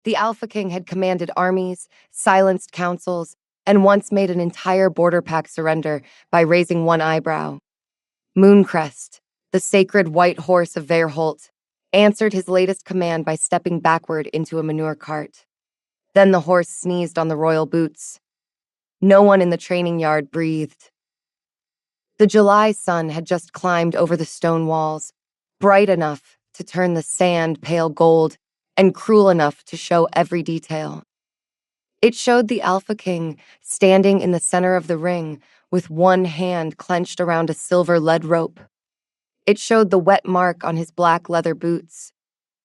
The Alpha King had commanded armies, silenced councils, and once made an entire border pack surrender by raising one eyebrow. Mooncrest, the sacred white horse of Verholt, answered his latest command by stepping backward into a manure cart. Then the horse sneezed on the royal boots. No one in the training yard breathed. The July sun had just climbed over the stone walls, bright enough to turn the sand pale gold and cruel enough to show every detail. It showed the Alpha King standing in the center of the ring with one hand clenched around a silver lead rope. It showed the wet mark on his black leather boots.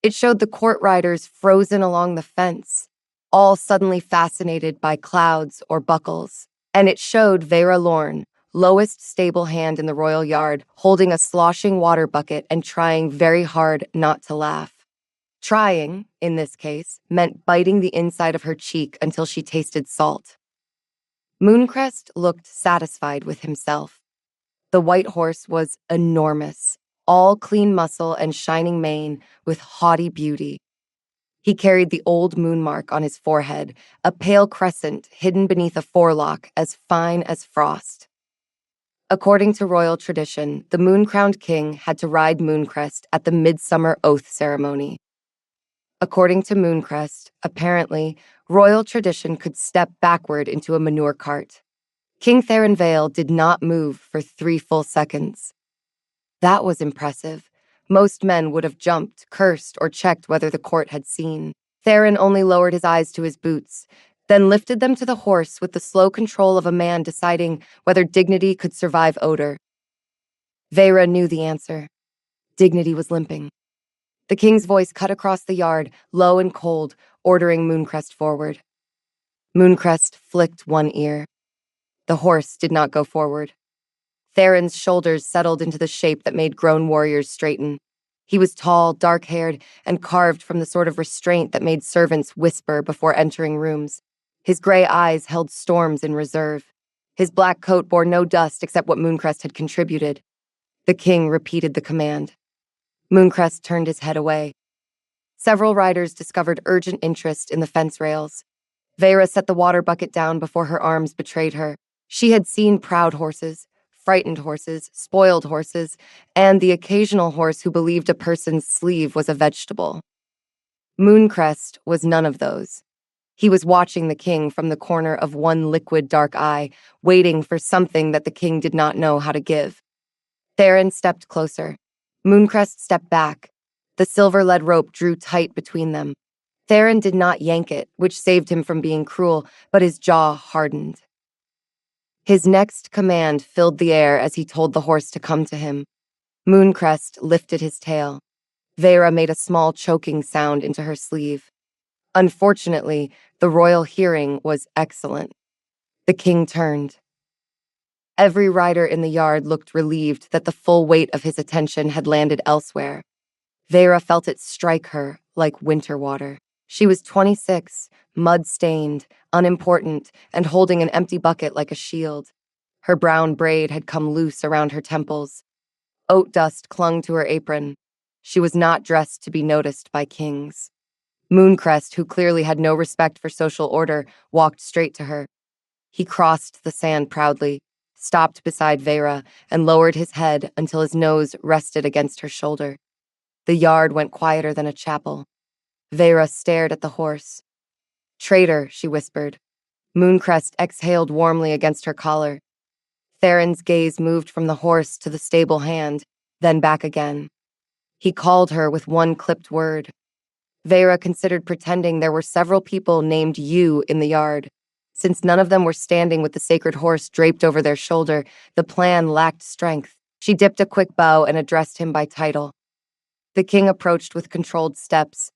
It showed the court riders frozen along the fence, all suddenly fascinated by clouds or buckles. And it showed Vera Lorne, lowest stable hand in the royal yard, holding a sloshing water bucket and trying very hard not to laugh. Trying, in this case, meant biting the inside of her cheek until she tasted salt. Mooncrest looked satisfied with himself. The white horse was enormous, all clean muscle and shining mane with haughty beauty. He carried the old moon mark on his forehead, a pale crescent hidden beneath a forelock as fine as frost. According to royal tradition, the moon-crowned king had to ride Mooncrest at the midsummer oath ceremony. According to Mooncrest, apparently, royal tradition could step backward into a manure cart. King Theron Vale did not move for 3 full seconds. That was impressive. Most men would have jumped, cursed, or checked whether the court had seen. Theron only lowered his eyes to his boots, then lifted them to the horse with the slow control of a man deciding whether dignity could survive odor. Vera knew the answer. Dignity was limping. The king's voice cut across the yard, low and cold, ordering Mooncrest forward. Mooncrest flicked one ear. The horse did not go forward. Theron's shoulders settled into the shape that made grown warriors straighten. He was tall, dark-haired, and carved from the sort of restraint that made servants whisper before entering rooms. His gray eyes held storms in reserve. His black coat bore no dust except what Mooncrest had contributed. The king repeated the command. Mooncrest turned his head away. Several riders discovered urgent interest in the fence rails. Vera set the water bucket down before her arms betrayed her. She had seen proud horses, frightened horses, spoiled horses, and the occasional horse who believed a person's sleeve was a vegetable. Mooncrest was none of those. He was watching the king from the corner of one liquid dark eye, waiting for something that the king did not know how to give. Theron stepped closer. Mooncrest stepped back. The silver lead rope drew tight between them. Theron did not yank it, which saved him from being cruel, but his jaw hardened. His next command filled the air as he told the horse to come to him. Mooncrest lifted his tail. Vera made a small choking sound into her sleeve. Unfortunately, the royal hearing was excellent. The king turned. Every rider in the yard looked relieved that the full weight of his attention had landed elsewhere. Vera felt it strike her like winter water. She was 26, mud-stained, unimportant, and holding an empty bucket like a shield. Her brown braid had come loose around her temples. Oat dust clung to her apron. She was not dressed to be noticed by kings. Mooncrest, who clearly had no respect for social order, walked straight to her. He crossed the sand proudly, stopped beside Vera, and lowered his head until his nose rested against her shoulder. The yard went quieter than a chapel. Vera stared at the horse. "Traitor," she whispered. Mooncrest exhaled warmly against her collar. Theron's gaze moved from the horse to the stable hand, then back again. He called her with one clipped word. Vera considered pretending there were several people named you in the yard. Since none of them were standing with the sacred horse draped over their shoulder, the plan lacked strength. She dipped a quick bow and addressed him by title. The king approached with controlled steps.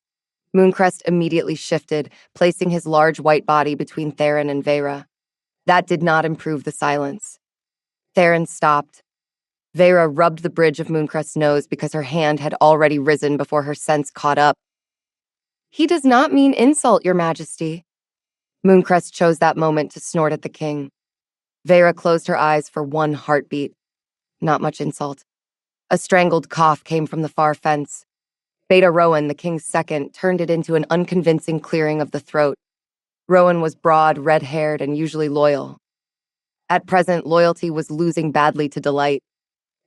Mooncrest immediately shifted, placing his large white body between Theron and Vera. That did not improve the silence. Theron stopped. Vera rubbed the bridge of Mooncrest's nose because her hand had already risen before her sense caught up. "He does not mean insult, Your Majesty." Mooncrest chose that moment to snort at the king. Vera closed her eyes for one heartbeat. Not much insult. A strangled cough came from the far fence. Beta Rowan, the king's second, turned it into an unconvincing clearing of the throat. Rowan was broad, red-haired, and usually loyal. At present, loyalty was losing badly to delight.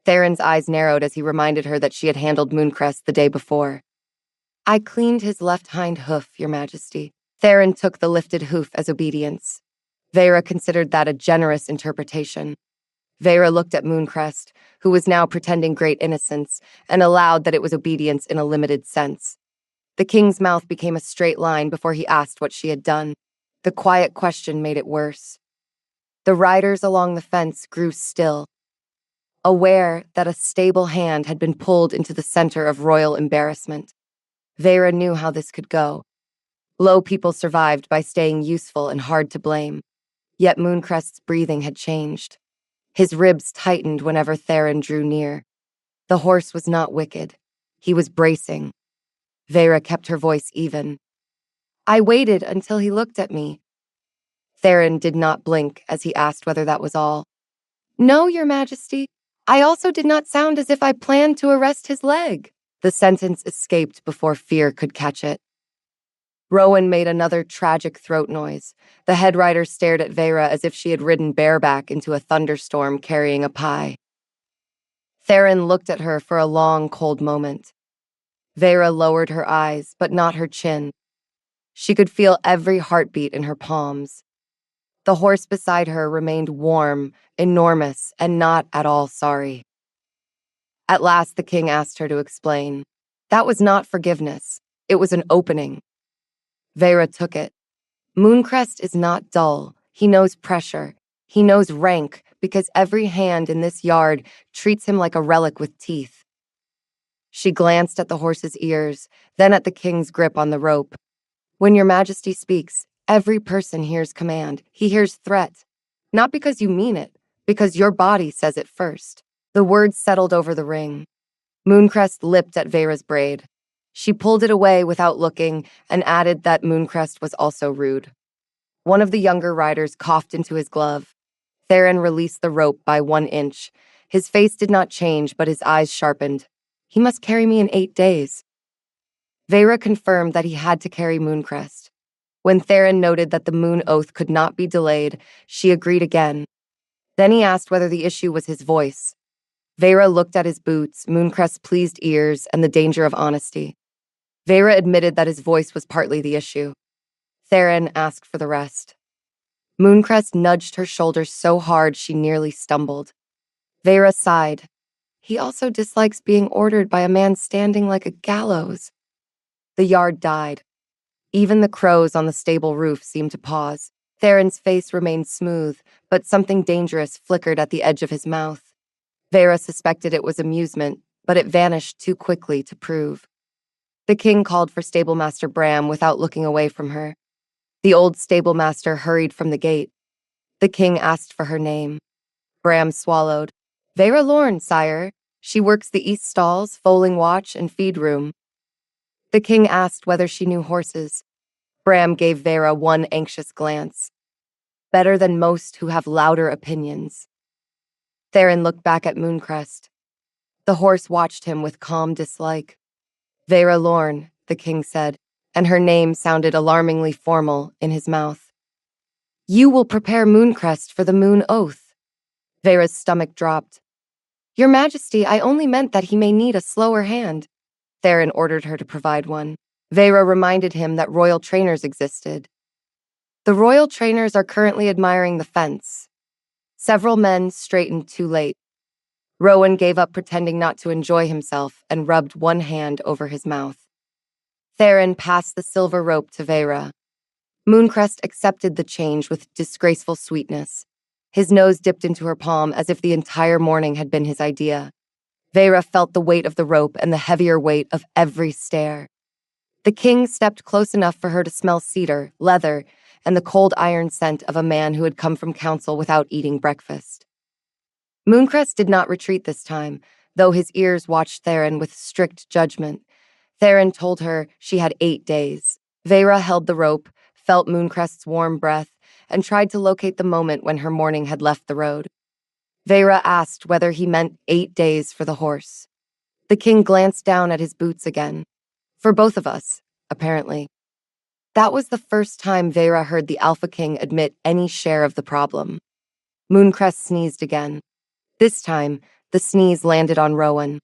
Theron's eyes narrowed as he reminded her that she had handled Mooncrest the day before. I cleaned his left hind hoof, Your Majesty. Theron took the lifted hoof as obedience. Vera considered that a generous interpretation. Vera looked at Mooncrest, who was now pretending great innocence, and allowed that it was obedience in a limited sense. The king's mouth became a straight line before he asked what she had done. The quiet question made it worse. The riders along the fence grew still, aware that a stable hand had been pulled into the center of royal embarrassment. Vera knew how this could go. Low people survived by staying useful and hard to blame. Yet Mooncrest's breathing had changed. His ribs tightened whenever Theron drew near. The horse was not wicked. He was bracing. Vera kept her voice even. I waited until he looked at me. Theron did not blink as he asked whether that was all. No, Your Majesty. I also did not sound as if I planned to arrest his leg. The sentence escaped before fear could catch it. Rowan made another tragic throat noise. The head rider stared at Vera as if she had ridden bareback into a thunderstorm carrying a pie. Theron looked at her for a long, cold moment. Vera lowered her eyes, but not her chin. She could feel every heartbeat in her palms. The horse beside her remained warm, enormous, and not at all sorry. At last, the king asked her to explain. That was not forgiveness. It was an opening. Vera took it. Mooncrest is not dull. He knows pressure. He knows rank, because every hand in this yard treats him like a relic with teeth. She glanced at the horse's ears, then at the king's grip on the rope. When Your Majesty speaks, every person hears command. He hears threat. Not because you mean it, because your body says it first. The words settled over the ring. Mooncrest lipped at Vera's braid. She pulled it away without looking and added that Mooncrest was also rude. One of the younger riders coughed into his glove. Theron released the rope by 1 inch. His face did not change, but his eyes sharpened. He must carry me in 8 days. Vera confirmed that he had to carry Mooncrest. When Theron noted that the moon oath could not be delayed, she agreed again. Then he asked whether the issue was his voice. Vera looked at his boots, Mooncrest's pleased ears, and the danger of honesty. Vera admitted that his voice was partly the issue. Theron asked for the rest. Mooncrest nudged her shoulders so hard she nearly stumbled. Vera sighed. He also dislikes being ordered by a man standing like a gallows. The yard died. Even the crows on the stable roof seemed to pause. Theron's face remained smooth, but something dangerous flickered at the edge of his mouth. Vera suspected it was amusement, but it vanished too quickly to prove. The king called for stablemaster Bram without looking away from her. The old stablemaster hurried from the gate. The king asked for her name. Bram swallowed. Vera Lorne, sire. She works the east stalls, foaling watch, and feed room. The king asked whether she knew horses. Bram gave Vera one anxious glance. Better than most who have louder opinions. Theron looked back at Mooncrest. The horse watched him with calm dislike. Vera Lorne, the king said, and her name sounded alarmingly formal in his mouth. You will prepare Mooncrest for the moon oath. Vera's stomach dropped. Your Majesty, I only meant that he may need a slower hand. Theron ordered her to provide one. Vera reminded him that royal trainers existed. The royal trainers are currently admiring the fence. Several men straightened too late. Rowan gave up pretending not to enjoy himself and rubbed one hand over his mouth. Theron passed the silver rope to Vera. Mooncrest accepted the change with disgraceful sweetness. His nose dipped into her palm as if the entire morning had been his idea. Vera felt the weight of the rope and the heavier weight of every stare. The king stepped close enough for her to smell cedar, leather, and the cold iron scent of a man who had come from council without eating breakfast. Mooncrest did not retreat this time, though his ears watched Theron with strict judgment. Theron told her she had 8 days. Vera held the rope, felt Mooncrest's warm breath, and tried to locate the moment when her morning had left the road. Vera asked whether he meant 8 days for the horse. The king glanced down at his boots again. For both of us, apparently. That was the first time Vera heard the Alpha King admit any share of the problem. Mooncrest sneezed again. This time, the sneeze landed on Rowan.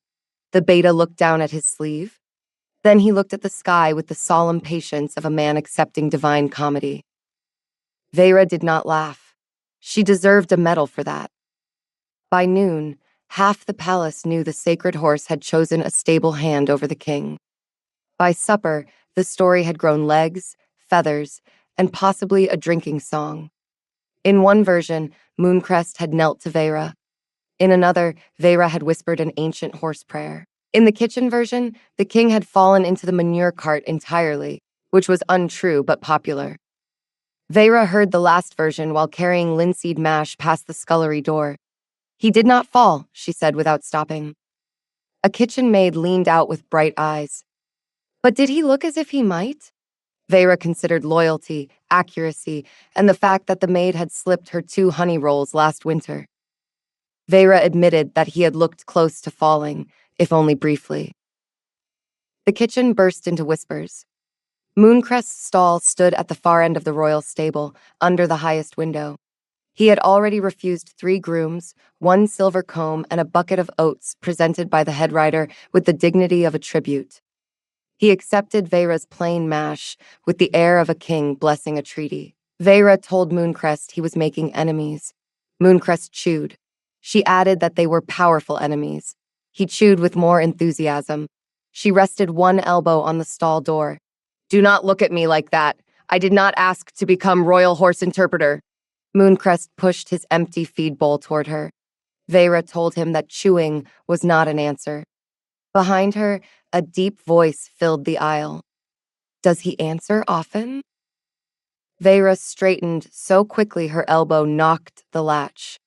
The beta looked down at his sleeve. Then he looked at the sky with the solemn patience of a man accepting divine comedy. Vera did not laugh. She deserved a medal for that. By noon, half the palace knew the sacred horse had chosen a stable hand over the king. By supper, the story had grown legs, feathers, and possibly a drinking song. In one version, Mooncrest had knelt to Vera. In another, Vera had whispered an ancient horse prayer. In the kitchen version, the king had fallen into the manure cart entirely, which was untrue but popular. Vera heard the last version while carrying linseed mash past the scullery door. He did not fall, she said without stopping. A kitchen maid leaned out with bright eyes. But did he look as if he might? Vera considered loyalty, accuracy, and the fact that the maid had slipped her 2 honey rolls last winter. Vera admitted that he had looked close to falling, if only briefly. The kitchen burst into whispers. Mooncrest's stall stood at the far end of the royal stable, under the highest window. He had already refused 3 grooms, 1 silver comb, and a bucket of oats presented by the head rider with the dignity of a tribute. He accepted Vera's plain mash with the air of a king blessing a treaty. Vera told Mooncrest he was making enemies. Mooncrest chewed. She added that they were powerful enemies. He chewed with more enthusiasm. She rested one elbow on the stall door. "Do not look at me like that. I did not ask to become royal horse interpreter." Mooncrest pushed his empty feed bowl toward her. Vera told him that chewing was not an answer. Behind her, a deep voice filled the aisle. "Does he answer often?" Vera straightened so quickly her elbow knocked the latch.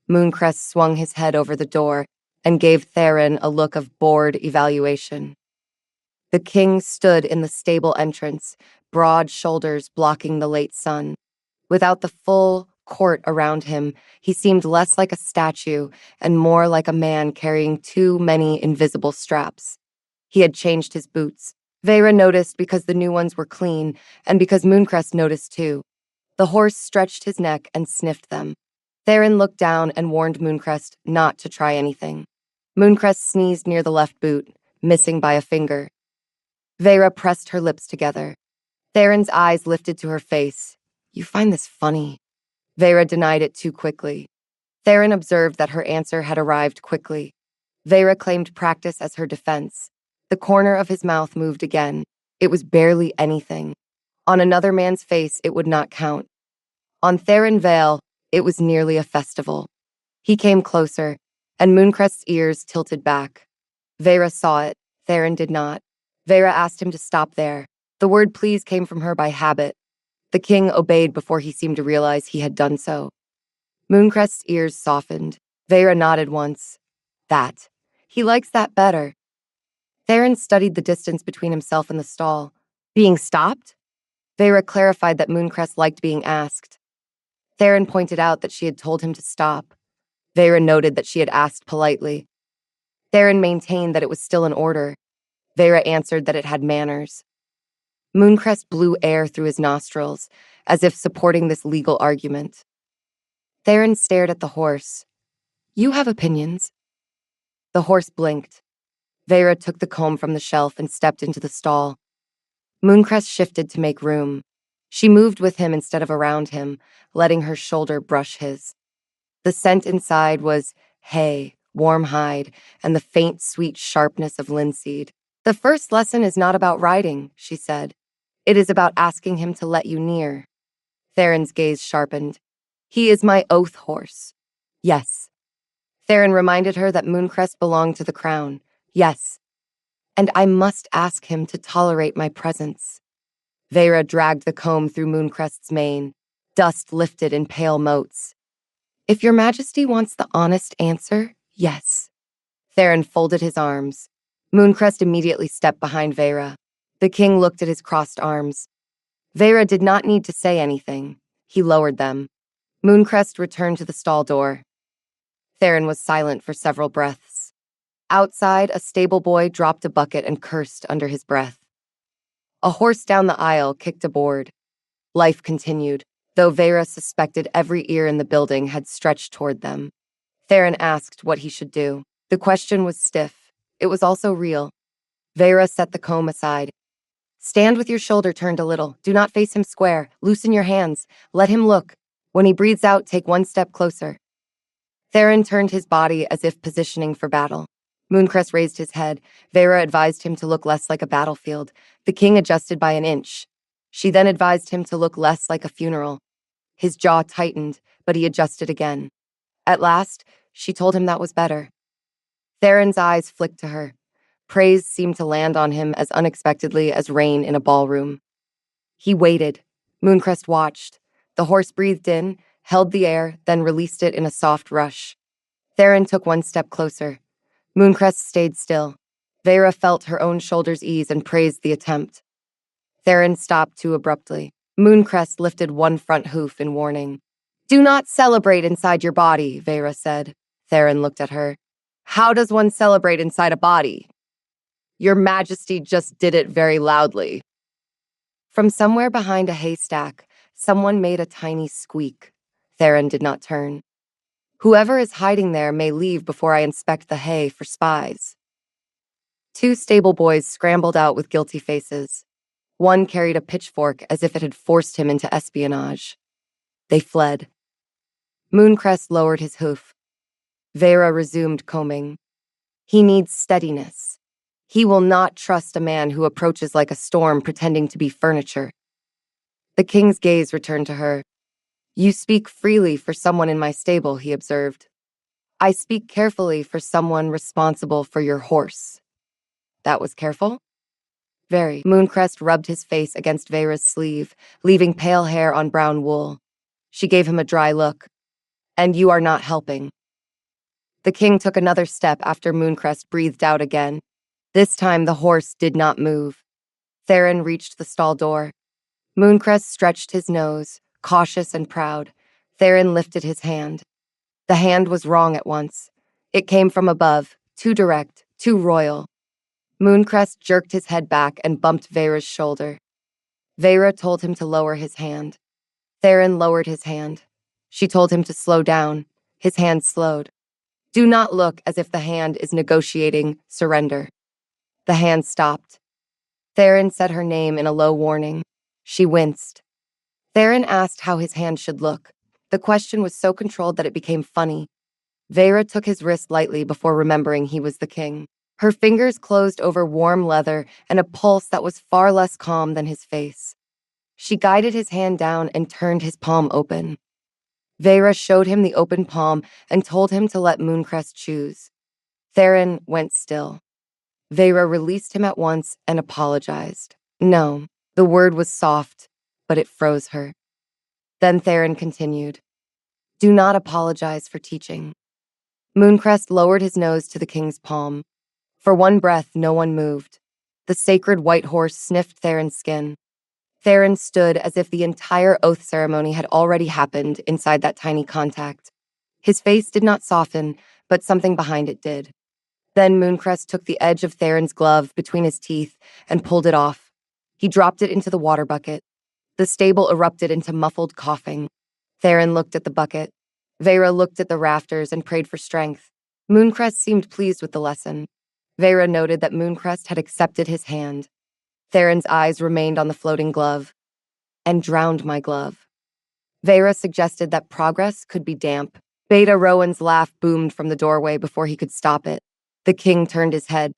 Mooncrest swung his head over the door and gave Theron a look of bored evaluation. The king stood in the stable entrance, broad shoulders blocking the late sun. Without the full court around him, he seemed less like a statue and more like a man carrying too many invisible straps. He had changed his boots. Vera noticed because the new ones were clean, and because Mooncrest noticed too. The horse stretched his neck and sniffed them. Theron looked down and warned Mooncrest not to try anything. Mooncrest sneezed near the left boot, missing by a finger. Vera pressed her lips together. Theron's eyes lifted to her face. "You find this funny." Vera denied it too quickly. Theron observed that her answer had arrived quickly. Vera claimed practice as her defense. The corner of his mouth moved again. It was barely anything. On another man's face, it would not count. On Theron Vale, it was nearly a festival. He came closer, and Mooncrest's ears tilted back. Vera saw it. Theron did not. Vera asked him to stop there. The word please came from her by habit. The king obeyed before he seemed to realize he had done so. Mooncrest's ears softened. Vera nodded once. That. He likes that better. Theron studied the distance between himself and the stall. Being stopped? Vera clarified that Mooncrest liked being asked. Theron pointed out that she had told him to stop. Vera noted that she had asked politely. Theron maintained that it was still in order. Vera answered that it had manners. Mooncrest blew air through his nostrils, as if supporting this legal argument. Theron stared at the horse. "You have opinions." The horse blinked. Vera took the comb from the shelf and stepped into the stall. Mooncrest shifted to make room. She moved with him instead of around him, letting her shoulder brush his. The scent inside was hay, warm hide, and the faint, sweet sharpness of linseed. "The first lesson is not about riding," she said. "It is about asking him to let you near." Theron's gaze sharpened. "He is my oath horse." "Yes." Theron reminded her that Mooncrest belonged to the crown. "Yes. And I must ask him to tolerate my presence." Vera dragged the comb through Mooncrest's mane. Dust lifted in pale motes. "If your majesty wants the honest answer, yes." Theron folded his arms. Mooncrest immediately stepped behind Vera. The king looked at his crossed arms. Vera did not need to say anything. He lowered them. Mooncrest returned to the stall door. Theron was silent for several breaths. Outside, a stable boy dropped a bucket and cursed under his breath. A horse down the aisle kicked a board. Life continued, though Vera suspected every ear in the building had stretched toward them. Theron asked what he should do. The question was stiff. It was also real. Vera set the comb aside. Stand with your shoulder turned a little. Do not face him square. Loosen your hands. Let him look. When he breathes out, take one step closer. Theron turned his body as if positioning for battle. Mooncrest raised his head. Vera advised him to look less like a battlefield. The king adjusted by an inch. She then advised him to look less like a funeral. His jaw tightened, but he adjusted again. At last, she told him that was better. Theron's eyes flicked to her. Praise seemed to land on him as unexpectedly as rain in a ballroom. He waited. Mooncrest watched. The horse breathed in, held the air, then released it in a soft rush. Theron took one step closer. Mooncrest stayed still. Vera felt her own shoulders ease and praised the attempt. Theron stopped too abruptly. Mooncrest lifted one front hoof in warning. Do not celebrate inside your body, Vera said. Theron looked at her. How does one celebrate inside a body? Your Majesty just did it very loudly. From somewhere behind a haystack, someone made a tiny squeak. Theron did not turn. Whoever is hiding there may leave before I inspect the hay for spies. Two stable boys scrambled out with guilty faces. One carried a pitchfork as if it had forced him into espionage. They fled. Mooncrest lowered his hoof. Vera resumed combing. He needs steadiness. He will not trust a man who approaches like a storm pretending to be furniture. The king's gaze returned to her. You speak freely for someone in my stable, he observed. I speak carefully for someone responsible for your horse. That was careful? Very. Mooncrest rubbed his face against Vera's sleeve, leaving pale hair on brown wool. She gave him a dry look. And you are not helping. The king took another step after Mooncrest breathed out again. This time the horse did not move. Theron reached the stall door. Mooncrest stretched his nose, cautious and proud. Theron lifted his hand. The hand was wrong at once. It came from above, too direct, too royal. Mooncrest jerked his head back and bumped Vera's shoulder. Vera told him to lower his hand. Theron lowered his hand. She told him to slow down. His hand slowed. Do not look as if the hand is negotiating surrender. The hand stopped. Theron said her name in a low warning. She winced. Theron asked how his hand should look. The question was so controlled that it became funny. Vera took his wrist lightly before remembering he was the king. Her fingers closed over warm leather and a pulse that was far less calm than his face. She guided his hand down and turned his palm open. Vera showed him the open palm and told him to let Mooncrest choose. Theron went still. Vera released him at once and apologized. No, the word was soft, but it froze her. Then Theron continued. Do not apologize for teaching. Mooncrest lowered his nose to the king's palm. For one breath, no one moved. The sacred white horse sniffed Theron's skin. Theron stood as if the entire oath ceremony had already happened inside that tiny contact. His face did not soften, but something behind it did. Then Mooncrest took the edge of Theron's glove between his teeth and pulled it off. He dropped it into the water bucket. The stable erupted into muffled coughing. Theron looked at the bucket. Vera looked at the rafters and prayed for strength. Mooncrest seemed pleased with the lesson. Vera noted that Mooncrest had accepted his hand. Theron's eyes remained on the floating glove. And drowned my glove. Vera suggested that progress could be damp. Beta Rowan's laugh boomed from the doorway before he could stop it. The king turned his head.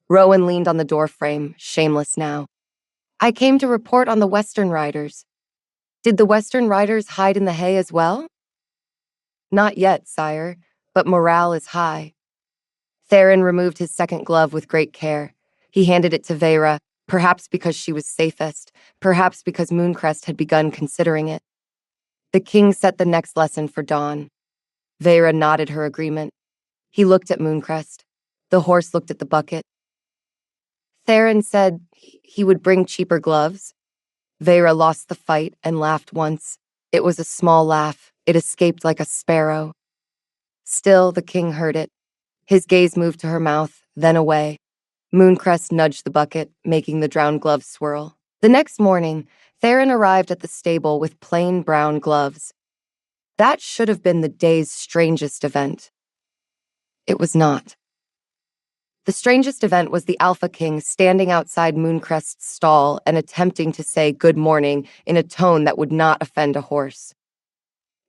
Rowan leaned on the doorframe, shameless now. I came to report on the Western Riders. Did the Western Riders hide in the hay as well? Not yet, sire, but morale is high. Theron removed his second glove with great care. He handed it to Vera, perhaps because she was safest, perhaps because Mooncrest had begun considering it. The king set the next lesson for dawn. Vera nodded her agreement. He looked at Mooncrest. The horse looked at the bucket. Theron said he would bring cheaper gloves. Vera lost the fight and laughed once. It was a small laugh. It escaped like a sparrow. Still, the king heard it. His gaze moved to her mouth, then away. Mooncrest nudged the bucket, making the drowned glove swirl. The next morning, Theron arrived at the stable with plain brown gloves. That should have been the day's strangest event. It was not. The strangest event was the Alpha King standing outside Mooncrest's stall and attempting to say good morning in a tone that would not offend a horse.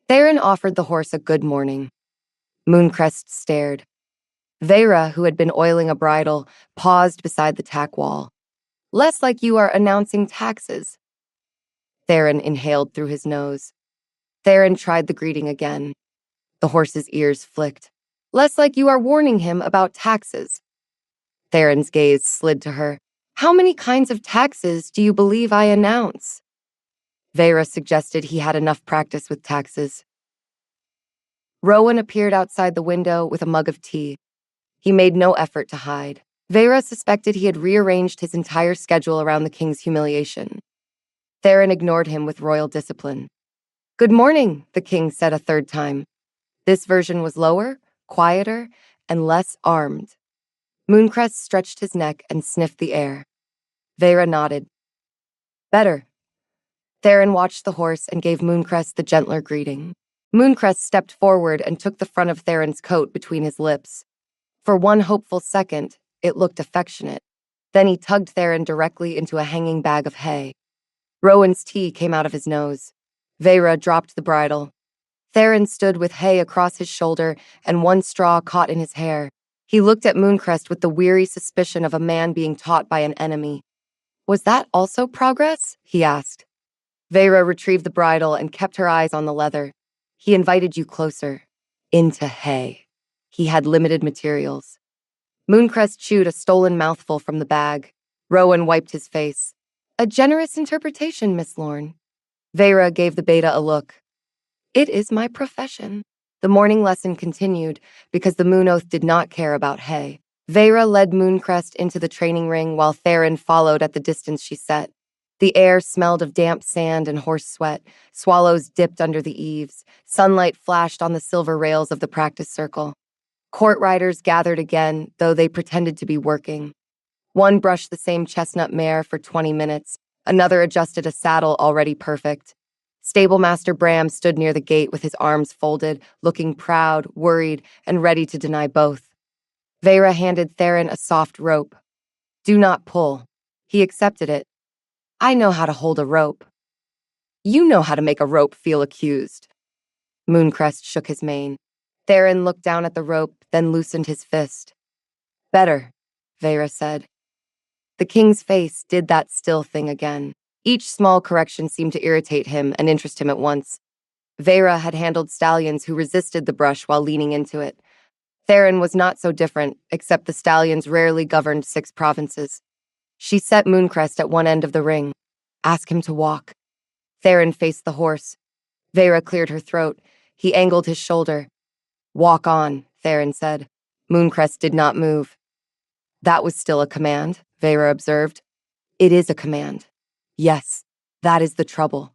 Theron offered the horse a good morning. Mooncrest stared. Vera, who had been oiling a bridle, paused beside the tack wall. Less like you are announcing taxes. Theron inhaled through his nose. Theron tried the greeting again. The horse's ears flicked. Less like you are warning him about taxes. Theron's gaze slid to her. How many kinds of taxes do you believe I announce? Vera suggested he had enough practice with taxes. Rowan appeared outside the window with a mug of tea. He made no effort to hide. Vera suspected he had rearranged his entire schedule around the king's humiliation. Theron ignored him with royal discipline. Good morning, the king said a third time. This version was lower, quieter, and less armed. Mooncrest stretched his neck and sniffed the air. Vera nodded. Better. Theron watched the horse and gave Mooncrest the gentler greeting. Mooncrest stepped forward and took the front of Theron's coat between his lips. For one hopeful second, it looked affectionate. Then he tugged Theron directly into a hanging bag of hay. Rowan's tea came out of his nose. Vera dropped the bridle. Theron stood with hay across his shoulder and one straw caught in his hair. He looked at Mooncrest with the weary suspicion of a man being taught by an enemy. Was that also progress? He asked. Vera retrieved the bridle and kept her eyes on the leather. He invited you closer. Into hay. He had limited materials. Mooncrest chewed a stolen mouthful from the bag. Rowan wiped his face. A generous interpretation, Miss Lorne. Vera gave the beta a look. It is my profession. The morning lesson continued because the Moon Oath did not care about hay. Vera led Mooncrest into the training ring while Theron followed at the distance she set. The air smelled of damp sand and horse sweat. Swallows dipped under the eaves. Sunlight flashed on the silver rails of the practice circle. Court riders gathered again, though they pretended to be working. One brushed the same chestnut mare for 20 minutes. Another adjusted a saddle already perfect. Stablemaster Bram stood near the gate with his arms folded, looking proud, worried, and ready to deny both. Vera handed Theron a soft rope. Do not pull. He accepted it. I know how to hold a rope. You know how to make a rope feel accused. Mooncrest shook his mane. Theron looked down at the rope, then loosened his fist. Better, Vera said. The king's face did that still thing again. Each small correction seemed to irritate him and interest him at once. Vera had handled stallions who resisted the brush while leaning into it. Theron was not so different, except the stallions rarely governed 6 provinces. She set Mooncrest at one end of the ring. Ask him to walk. Theron faced the horse. Vera cleared her throat. He angled his shoulder. Walk on, Theron said. Mooncrest did not move. That was still a command, Vera observed. It is a command. Yes, that is the trouble.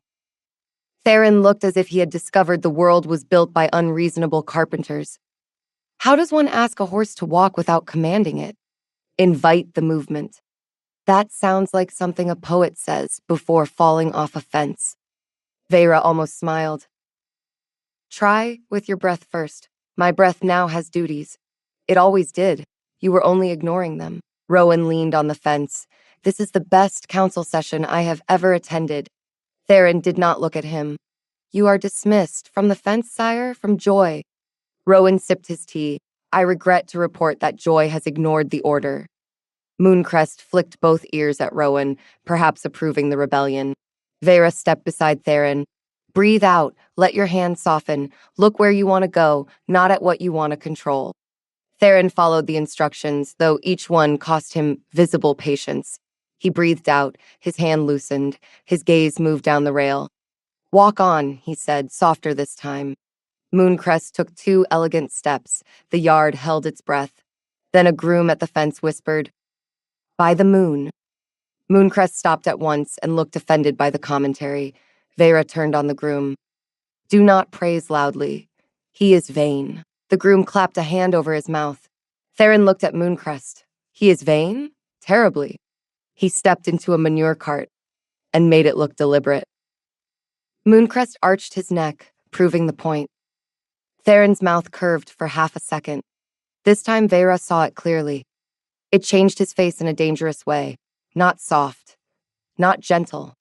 Theron looked as if he had discovered the world was built by unreasonable carpenters. How does one ask a horse to walk without commanding it? Invite the movement. That sounds like something a poet says before falling off a fence. Vera almost smiled. Try with your breath first. My breath now has duties. It always did. You were only ignoring them. Rowan leaned on the fence. This is the best council session I have ever attended. Theron did not look at him. You are dismissed. From the fence, sire, from Joy. Rowan sipped his tea. I regret to report that Joy has ignored the order. Mooncrest flicked both ears at Rowan, perhaps approving the rebellion. Vera stepped beside Theron. Breathe out. Let your hands soften. Look where you want to go, not at what you want to control. Theron followed the instructions, though each one cost him visible patience. He breathed out, his hand loosened, his gaze moved down the rail. Walk on, he said, softer this time. Mooncrest took 2 elegant steps. The yard held its breath. Then a groom at the fence whispered, By the moon. Mooncrest stopped at once and looked offended by the commentary. Vera turned on the groom. Do not praise loudly. He is vain. The groom clapped a hand over his mouth. Theron looked at Mooncrest. He is vain? Terribly. He stepped into a manure cart. and made it look deliberate. Mooncrest arched his neck, proving the point. Theron's mouth curved for half a second. This time Vera saw it clearly. It changed his face in a dangerous way. Not soft, not gentle,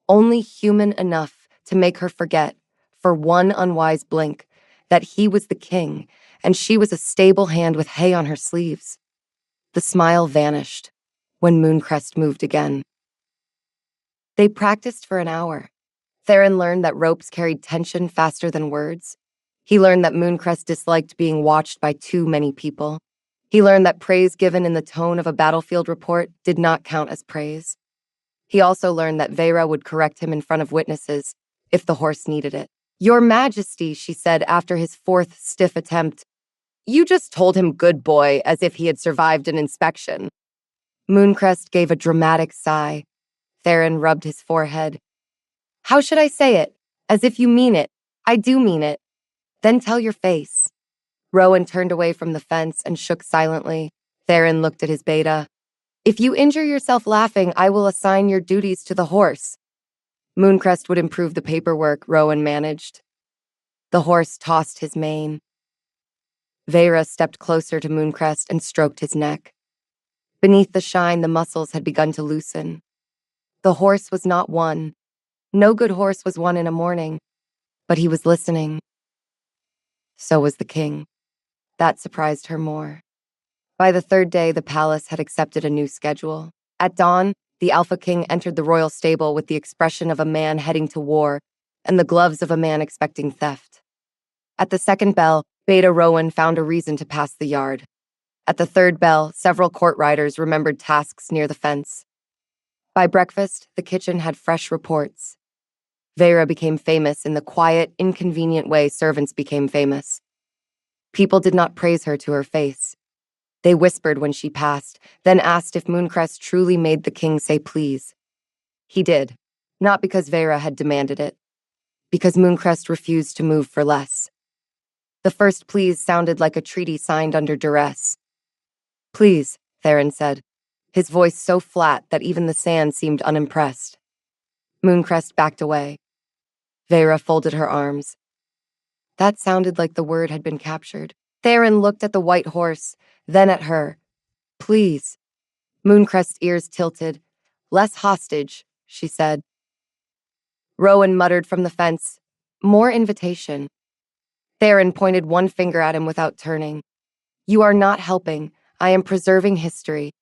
only human enough to make her forget, for one unwise blink, that he was the king and she was a stable hand with hay on her sleeves. The smile vanished when Mooncrest moved again. They practiced for an hour. Theron learned that ropes carried tension faster than words. He learned that Mooncrest disliked being watched by too many people. He learned that praise given in the tone of a battlefield report did not count as praise. He also learned that Vera would correct him in front of witnesses if the horse needed it. "Your Majesty," she said after his fourth stiff attempt, "you just told him good boy as if he had survived an inspection." Mooncrest gave a dramatic sigh. Theron rubbed his forehead. "How should I say it? As if you mean it. I do mean it. Then tell your face." Rowan turned away from the fence and shook silently. Theron looked at his beta. "If you injure yourself laughing, I will assign your duties to the horse." Mooncrest would improve the paperwork, Rowan managed. The horse tossed his mane. Vera stepped closer to Mooncrest and stroked his neck. Beneath the shine, the muscles had begun to loosen. The horse was not won. No good horse was won in a morning, but he was listening. So was the king. That surprised her more. By the third day, the palace had accepted a new schedule. At dawn, the Alpha King entered the royal stable with the expression of a man heading to war and the gloves of a man expecting theft. At the second bell, Beta Rowan found a reason to pass the yard. At the third bell, several court riders remembered tasks near the fence. By breakfast, the kitchen had fresh reports. Vera became famous in the quiet, inconvenient way servants became famous. People did not praise her to her face. They whispered when she passed, then asked if Mooncrest truly made the king say please. He did, not because Vera had demanded it, because Mooncrest refused to move for less. The first please sounded like a treaty signed under duress. "Please," Theron said, his voice so flat that even the sand seemed unimpressed. Mooncrest backed away. Vera folded her arms. That sounded like the word had been captured. Theron looked at the white horse, then at her. "Please." Mooncrest's ears tilted. "Less hostage," she said. Rowan muttered from the fence, "More invitation." Theron pointed one finger at him without turning. "You are not helping. I am preserving history."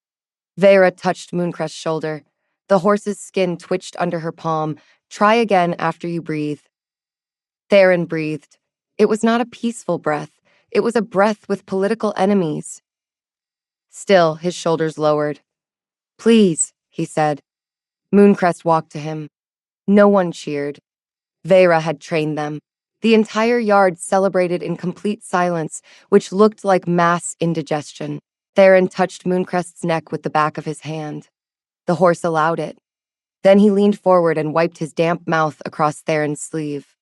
Vera touched Mooncrest's shoulder. The horse's skin twitched under her palm. "Try again after you breathe." Theron breathed. It was not a peaceful breath. It was a breath with political enemies. Still, his shoulders lowered. "Please," he said. Mooncrest walked to him. No one cheered. Vera had trained them. The entire yard celebrated in complete silence, which looked like mass indigestion. Theron touched Mooncrest's neck with the back of his hand. The horse allowed it. Then he leaned forward and wiped his damp mouth across Theron's sleeve.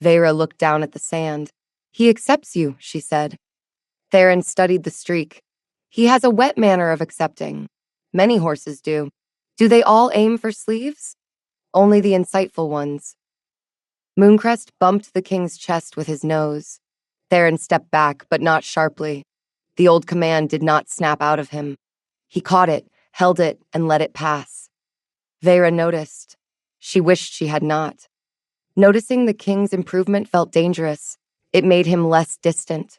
Vera looked down at the sand. "He accepts you," she said. Theron studied the streak. "He has a wet manner of accepting. Many horses do. Do they all aim for sleeves?" "Only the insightful ones." Mooncrest bumped the king's chest with his nose. Theron stepped back, but not sharply. The old command did not snap out of him. He caught it, held it, and let it pass. Vera noticed. She wished she had not. Noticing the king's improvement felt dangerous. It made him less distant.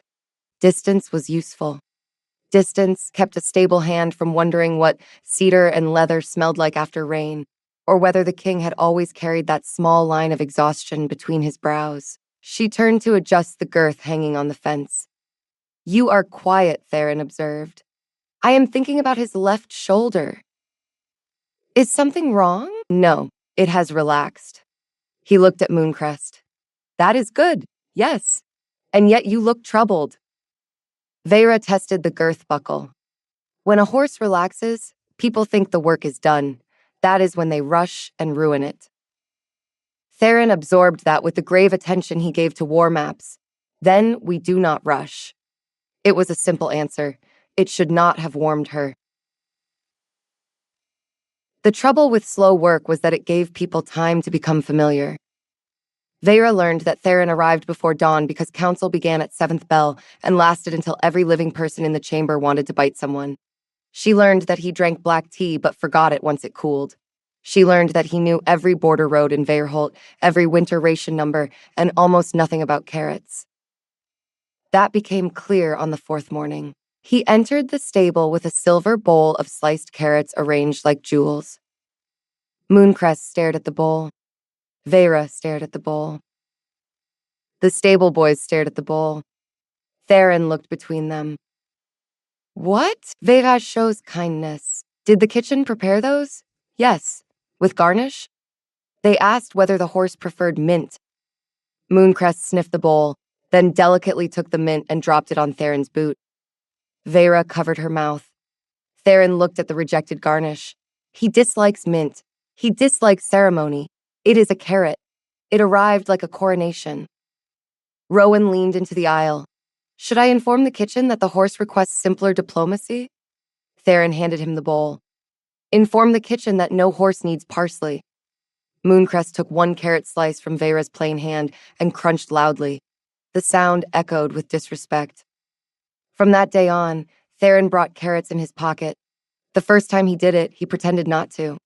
Distance was useful. Distance kept a stable hand from wondering what cedar and leather smelled like after rain, or whether the king had always carried that small line of exhaustion between his brows. She turned to adjust the girth hanging on the fence. "You are quiet," Theron observed. "I am thinking about his left shoulder." "Is something wrong?" "No, it has relaxed." He looked at Mooncrest. "That is good, yes. And yet you look troubled." Vera tested the girth buckle. When a horse relaxes, people think the work is done. That is when they rush and ruin it. Theron absorbed that with the grave attention he gave to war maps. Then we do not rush. It was a simple answer. It should not have warmed her. The trouble with slow work was that it gave people time to become familiar. Vera learned that Theron arrived before dawn because council began at seventh bell and lasted until every living person in the chamber wanted to bite someone. She learned that he drank black tea but forgot it once it cooled. She learned that he knew every border road in Veerholt, every winter ration number, and almost nothing about carrots. That became clear on the fourth morning. He entered the stable with a silver bowl of sliced carrots arranged like jewels. Mooncrest stared at the bowl. Vera stared at the bowl. The stable boys stared at the bowl. Theron looked between them. What? Vera shows kindness. Did the kitchen prepare those? Yes. With garnish? They asked whether the horse preferred mint. Mooncrest sniffed the bowl, then delicately took the mint and dropped it on Theron's boot. Vera covered her mouth. Theron looked at the rejected garnish. He dislikes mint. He dislikes ceremony. It is a carrot. It arrived like a coronation. Rowan leaned into the aisle. Should I inform the kitchen that the horse requests simpler diplomacy? Theron handed him the bowl. Inform the kitchen that no horse needs parsley. Mooncrest took one carrot slice from Vera's plain hand and crunched loudly. The sound echoed with disrespect. From that day on, Theron brought carrots in his pocket. The first time he did it, he pretended not to.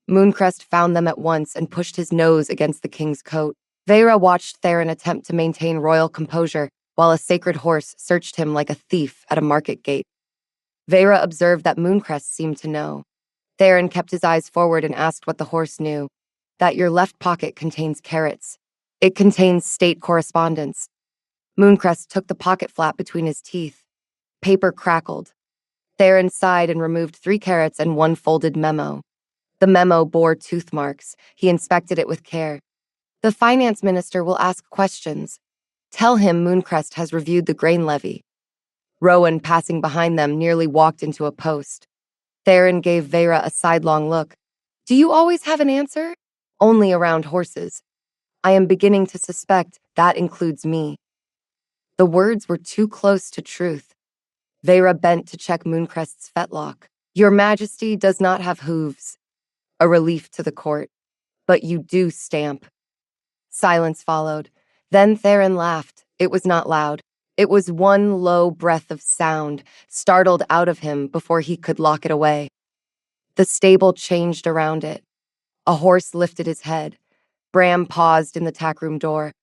Mooncrest found them at once and pushed his nose against the king's coat. Vera watched Theron attempt to maintain royal composure while a sacred horse searched him like a thief at a market gate. Vera observed that Mooncrest seemed to know. Theron kept his eyes forward and asked what the horse knew. That your left pocket contains carrots. It contains state correspondence. Mooncrest took the pocket flap between his teeth. Paper crackled. Theron sighed and removed 3 carrots and 1 folded memo. The memo bore tooth marks. He inspected it with care. The finance minister will ask questions. Tell him Mooncrest has reviewed the grain levy. Rowan, passing behind them, nearly walked into a post. Theron gave Vera a sidelong look. Do you always have an answer? Only around horses. I am beginning to suspect that includes me. The words were too close to truth. Vera bent to check Mooncrest's fetlock. Your Majesty does not have hooves. A relief to the court. But you do stamp. Silence followed. Then Theron laughed. It was not loud. It was one low breath of sound, startled out of him before he could lock it away. The stable changed around it. A horse lifted his head. Bram paused in the tackroom door.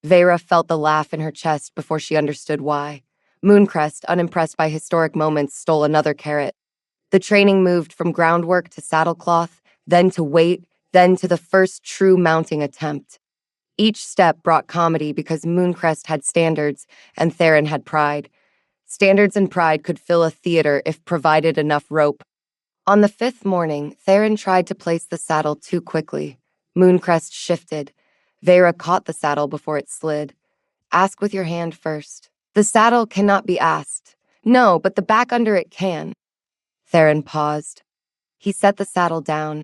Vera felt the laugh in her chest before she understood why. Mooncrest, unimpressed by historic moments, stole another carrot. The training moved from groundwork to saddlecloth, then to weight, then to the first true mounting attempt. Each step brought comedy because Mooncrest had standards and Theron had pride. Standards and pride could fill a theater if provided enough rope. On the 5th morning, Theron tried to place the saddle too quickly. Mooncrest shifted. Vera caught the saddle before it slid. Ask with your hand first. The saddle cannot be asked. No, but the back under it can. Theron paused. He set the saddle down.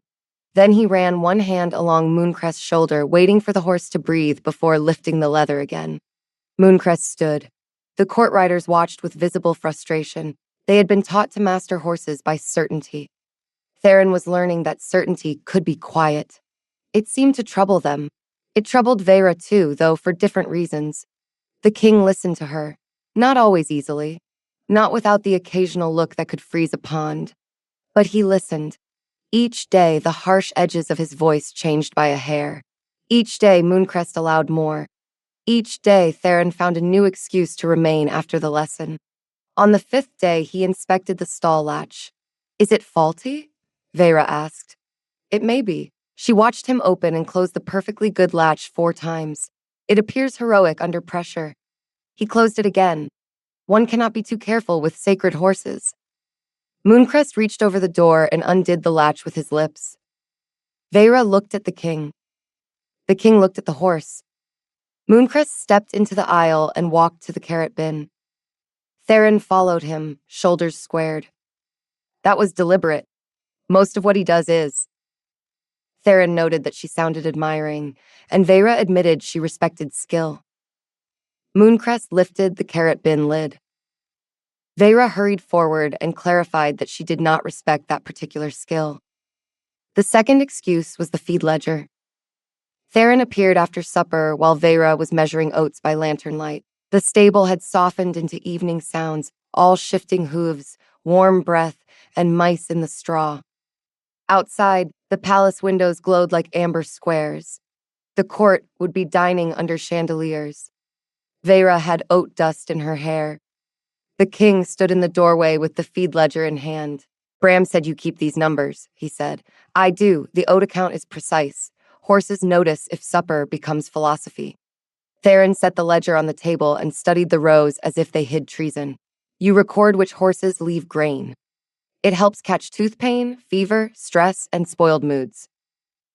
Then he ran one hand along Mooncrest's shoulder, waiting for the horse to breathe before lifting the leather again. Mooncrest stood. The court riders watched with visible frustration. They had been taught to master horses by certainty. Theron was learning that certainty could be quiet. It seemed to trouble them. It troubled Vera too, though for different reasons. The king listened to her, not always easily, not without the occasional look that could freeze a pond. But he listened. Each day, the harsh edges of his voice changed by a hair. Each day, Mooncrest allowed more. Each day, Theron found a new excuse to remain after the lesson. On the 5th day, he inspected the stall latch. Is it faulty? Vera asked. It may be. She watched him open and close the perfectly good latch 4 times. It appears heroic under pressure. He closed it again. One cannot be too careful with sacred horses. Mooncrest reached over the door and undid the latch with his lips. Vera looked at the king. The king looked at the horse. Mooncrest stepped into the aisle and walked to the carrot bin. Theron followed him, shoulders squared. That was deliberate. Most of what he does is. Theron noted that she sounded admiring, and Vera admitted she respected skill. Mooncrest lifted the carrot bin lid. Vera hurried forward and clarified that she did not respect that particular skill. The second excuse was the feed ledger. Theron appeared after supper while Vera was measuring oats by lantern light. The stable had softened into evening sounds, all shifting hooves, warm breath, and mice in the straw. Outside, the palace windows glowed like amber squares. The court would be dining under chandeliers. Vera had oat dust in her hair. The king stood in the doorway with the feed ledger in hand. Bram said you keep these numbers, he said. I do. The oat account is precise. Horses notice if supper becomes philosophy. Theron set the ledger on the table and studied the rows as if they hid treason. You record which horses leave grain. It helps catch tooth pain, fever, stress, and spoiled moods.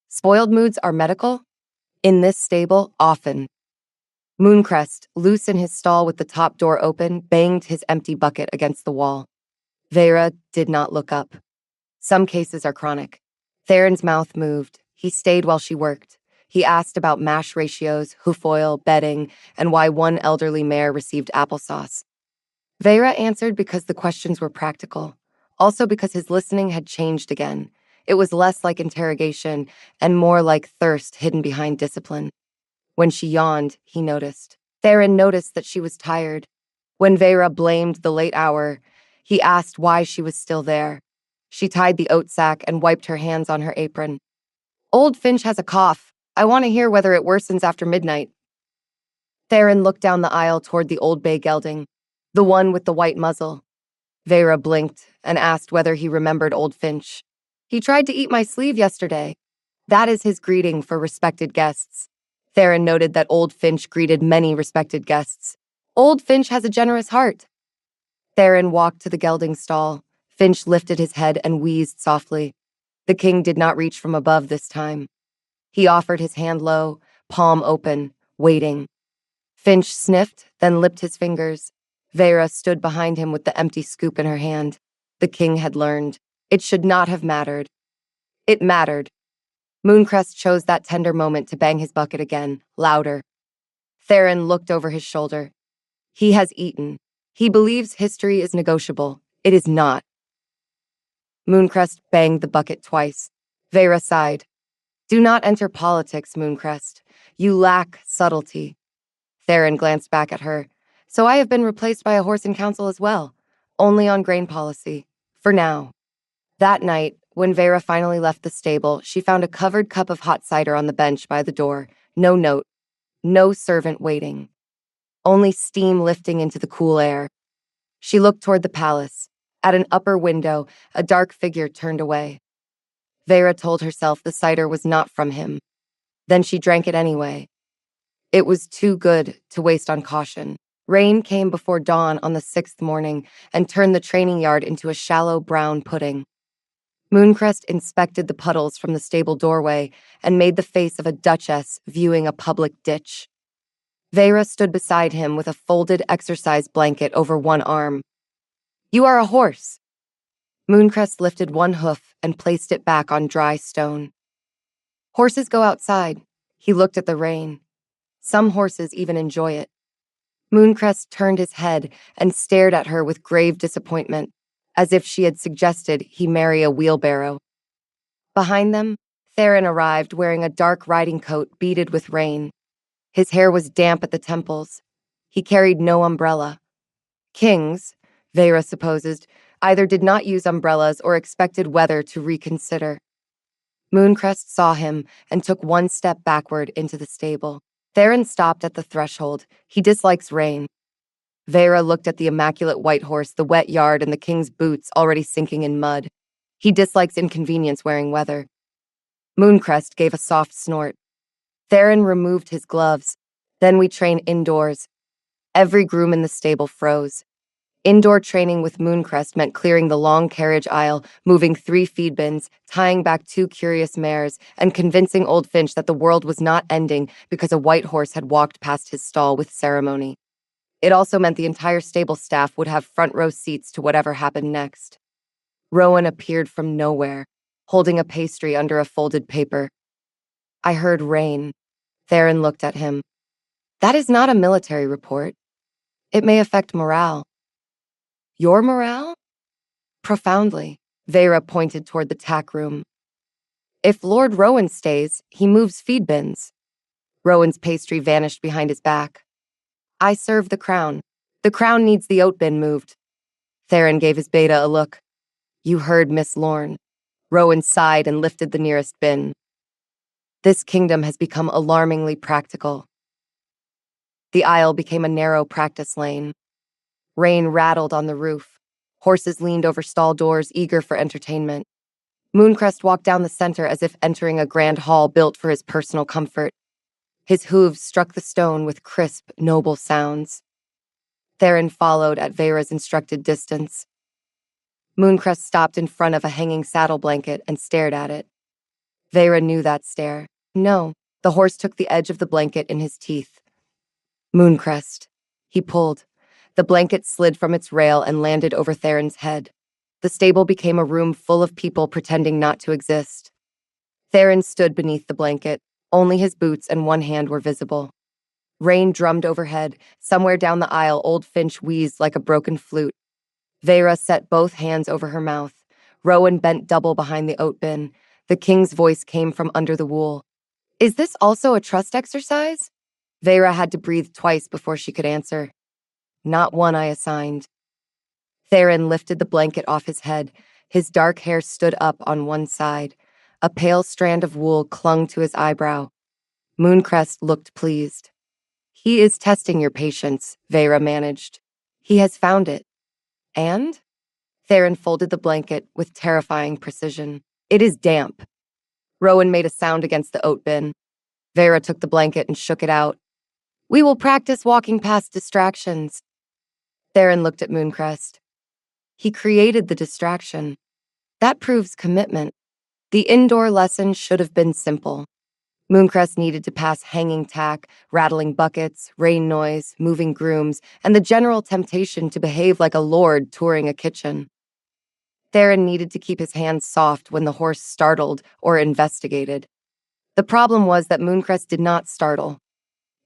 Spoiled moods are medical? In this stable, often. Mooncrest, loose in his stall with the top door open, banged his empty bucket against the wall. Vera did not look up. Some cases are chronic. Theron's mouth moved. He stayed while she worked. He asked about mash ratios, hoof oil, bedding, and why one elderly mare received applesauce. Vera answered because the questions were practical. Also because his listening had changed again. It was less like interrogation and more like thirst hidden behind discipline. When she yawned, he noticed. Theron noticed that she was tired. When Vera blamed the late hour, he asked why she was still there. She tied the oat sack and wiped her hands on her apron. Old Finch has a cough. I want to hear whether it worsens after midnight. Theron looked down the aisle toward the old bay gelding, the one with the white muzzle. Vera blinked and asked whether he remembered Old Finch. He tried to eat my sleeve yesterday. That is his greeting for respected guests. Theron noted that Old Finch greeted many respected guests. Old Finch has a generous heart. Theron walked to the gelding stall. Finch lifted his head and wheezed softly. The king did not reach from above this time. He offered his hand low, palm open, waiting. Finch sniffed, then lipped his fingers. Vera stood behind him with the empty scoop in her hand. The king had learned. It should not have mattered. It mattered. Mooncrest chose that tender moment to bang his bucket again, louder. Theron looked over his shoulder. He has eaten. He believes history is negotiable. It is not. Mooncrest banged the bucket twice. Vera sighed. Do not enter politics, Mooncrest. You lack subtlety. Theron glanced back at her. So I have been replaced by a horse in council as well. Only on grain policy. For now. That night, when Vera finally left the stable, she found a covered cup of hot cider on the bench by the door. No note. No servant waiting. Only steam lifting into the cool air. She looked toward the palace. At an upper window, a dark figure turned away. Vera told herself the cider was not from him. Then she drank it anyway. It was too good to waste on caution. Rain came before dawn on the 6th morning and turned the training yard into a shallow brown pudding. Mooncrest inspected the puddles from the stable doorway and made the face of a duchess viewing a public ditch. Vera stood beside him with a folded exercise blanket over one arm. You are a horse. Mooncrest lifted one hoof and placed it back on dry stone. Horses go outside. He looked at the rain. Some horses even enjoy it. Mooncrest turned his head and stared at her with grave disappointment, as if she had suggested he marry a wheelbarrow. Behind them, Theron arrived wearing a dark riding coat beaded with rain. His hair was damp at the temples. He carried no umbrella. Kings, Vera supposed, either did not use umbrellas or expected weather to reconsider. Mooncrest saw him and took one step backward into the stable. Theron stopped at the threshold. He dislikes rain. Vera looked at the immaculate white horse, the wet yard, and the king's boots already sinking in mud. He dislikes inconvenience wearing weather. Mooncrest gave a soft snort. Theron removed his gloves. Then we train indoors. Every groom in the stable froze. Indoor training with Mooncrest meant clearing the long carriage aisle, moving 3 feed bins, tying back 2 curious mares, and convincing Old Finch that the world was not ending because a white horse had walked past his stall with ceremony. It also meant the entire stable staff would have front row seats to whatever happened next. Rowan appeared from nowhere, holding a pastry under a folded paper. I heard rain. Theron looked at him. That is not a military report. It may affect morale. Your morale? Profoundly. Vera pointed toward the tack room. If Lord Rowan stays, he moves feed bins. Rowan's pastry vanished behind his back. I serve the crown. The crown needs the oat bin moved. Theron gave his beta a look. You heard Miss Lorne. Rowan sighed and lifted the nearest bin. This kingdom has become alarmingly practical. The aisle became a narrow practice lane. Rain rattled on the roof. Horses leaned over stall doors, eager for entertainment. Mooncrest walked down the center as if entering a grand hall built for his personal comfort. His hooves struck the stone with crisp, noble sounds. Theron followed at Vera's instructed distance. Mooncrest stopped in front of a hanging saddle blanket and stared at it. Vera knew that stare. No, the horse took the edge of the blanket in his teeth. Mooncrest. He pulled. The blanket slid from its rail and landed over Theron's head. The stable became a room full of people pretending not to exist. Theron stood beneath the blanket. Only his boots and one hand were visible. Rain drummed overhead. Somewhere down the aisle, old Finch wheezed like a broken flute. Vera set both hands over her mouth. Rowan bent double behind the oat bin. The king's voice came from under the wool. Is this also a trust exercise? Vera had to breathe twice before she could answer. Not one I assigned. Theron lifted the blanket off his head. His dark hair stood up on one side. A pale strand of wool clung to his eyebrow. Mooncrest looked pleased. He is testing your patience, Vera managed. He has found it. And? Theron folded the blanket with terrifying precision. It is damp. Rowan made a sound against the oat bin. Vera took the blanket and shook it out. We will practice walking past distractions. Theron looked at Mooncrest. He created the distraction. That proves commitment. The indoor lesson should have been simple. Mooncrest needed to pass hanging tack, rattling buckets, rain noise, moving grooms, and the general temptation to behave like a lord touring a kitchen. Theron needed to keep his hands soft when the horse startled or investigated. The problem was that Mooncrest did not startle.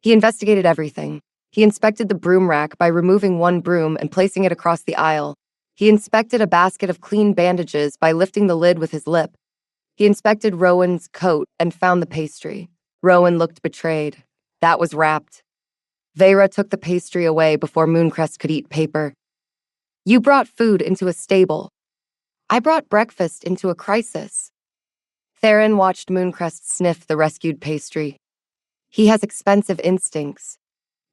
He investigated everything. He inspected the broom rack by removing one broom and placing it across the aisle. He inspected a basket of clean bandages by lifting the lid with his lip. He inspected Rowan's coat and found the pastry. Rowan looked betrayed. That was wrapped. Vera took the pastry away before Mooncrest could eat paper. You brought food into a stable. I brought breakfast into a crisis. Theron watched Mooncrest sniff the rescued pastry. He has expensive instincts.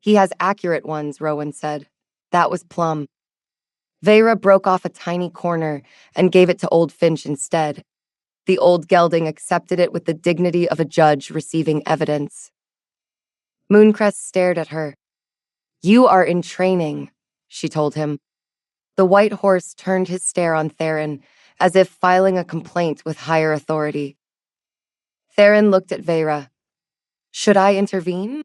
He has accurate ones, Rowan said. That was plum. Vera broke off a tiny corner and gave it to old Finch instead. The old gelding accepted it with the dignity of a judge receiving evidence. Mooncrest stared at her. You are in training, she told him. The white horse turned his stare on Theron, as if filing a complaint with higher authority. Theron looked at Vera. Should I intervene?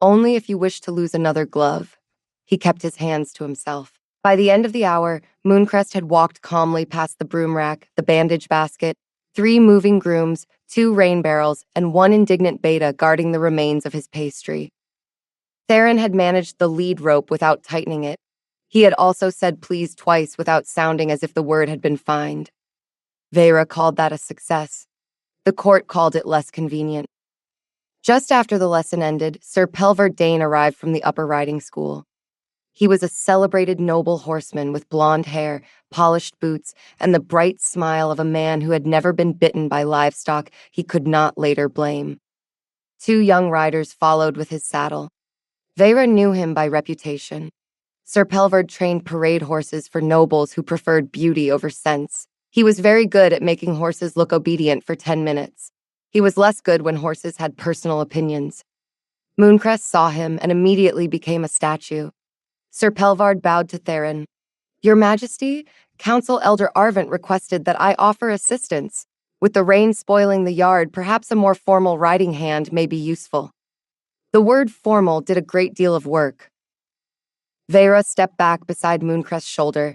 Only if you wish to lose another glove. He kept his hands to himself. By the end of the hour, Mooncrest had walked calmly past the broom rack, the bandage basket, 3 moving grooms, 2 rain barrels, and 1 indignant beta guarding the remains of his pastry. Theron had managed the lead rope without tightening it. He had also said please twice without sounding as if the word had been fined. Vera called that a success. The court called it less convenient. Just after the lesson ended, Sir Pelver Dane arrived from the upper riding school. He was a celebrated noble horseman with blonde hair, polished boots, and the bright smile of a man who had never been bitten by livestock he could not later blame. 2 young riders followed with his saddle. Vera knew him by reputation. Sir Pelvard trained parade horses for nobles who preferred beauty over sense. He was very good at making horses look obedient for 10 minutes. He was less good when horses had personal opinions. Mooncrest saw him and immediately became a statue. Sir Pelvard bowed to Theron. Your Majesty, Council Elder Arvent requested that I offer assistance. With the rain spoiling the yard, perhaps a more formal riding hand may be useful. The word formal did a great deal of work. Vera stepped back beside Mooncrest's shoulder.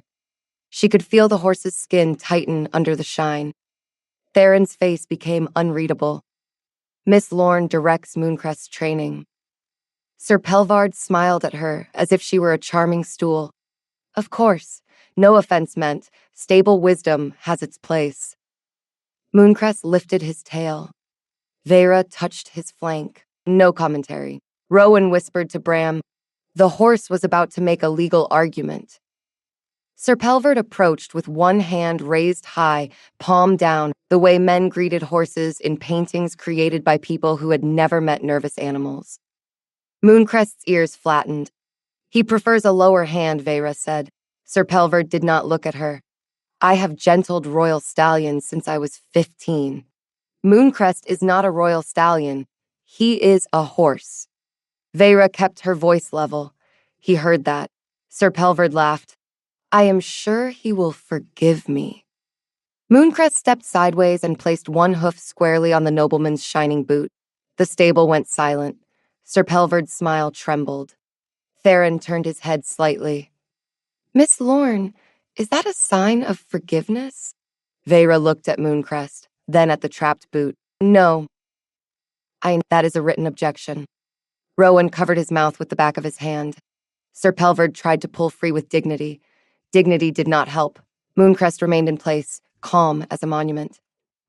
She could feel the horse's skin tighten under the shine. Theron's face became unreadable. Miss Lorne directs Mooncrest's training. Sir Pelvard smiled at her as if she were a charming stool. Of course, no offense meant. Stable wisdom has its place. Mooncrest lifted his tail. Vera touched his flank. No commentary. Rowan whispered to Bram, the horse was about to make a legal argument. Sir Pelvert approached with one hand raised high, palm down, the way men greeted horses in paintings created by people who had never met nervous animals. Mooncrest's ears flattened. He prefers a lower hand, Vera said. Sir Pelvert did not look at her. I have gentled royal stallions since I was 15. Mooncrest is not a royal stallion. He is a horse. Vera kept her voice level. He heard that. Sir Pelvert laughed. I am sure he will forgive me. Mooncrest stepped sideways and placed one hoof squarely on the nobleman's shining boot. The stable went silent. Sir Pelvert's smile trembled. Theron turned his head slightly. Miss Lorne, is that a sign of forgiveness? Vera looked at Mooncrest, then at the trapped boot. No. That is a written objection. Rowan covered his mouth with the back of his hand. Sir Pelvert tried to pull free with dignity. Dignity did not help. Mooncrest remained in place, calm as a monument.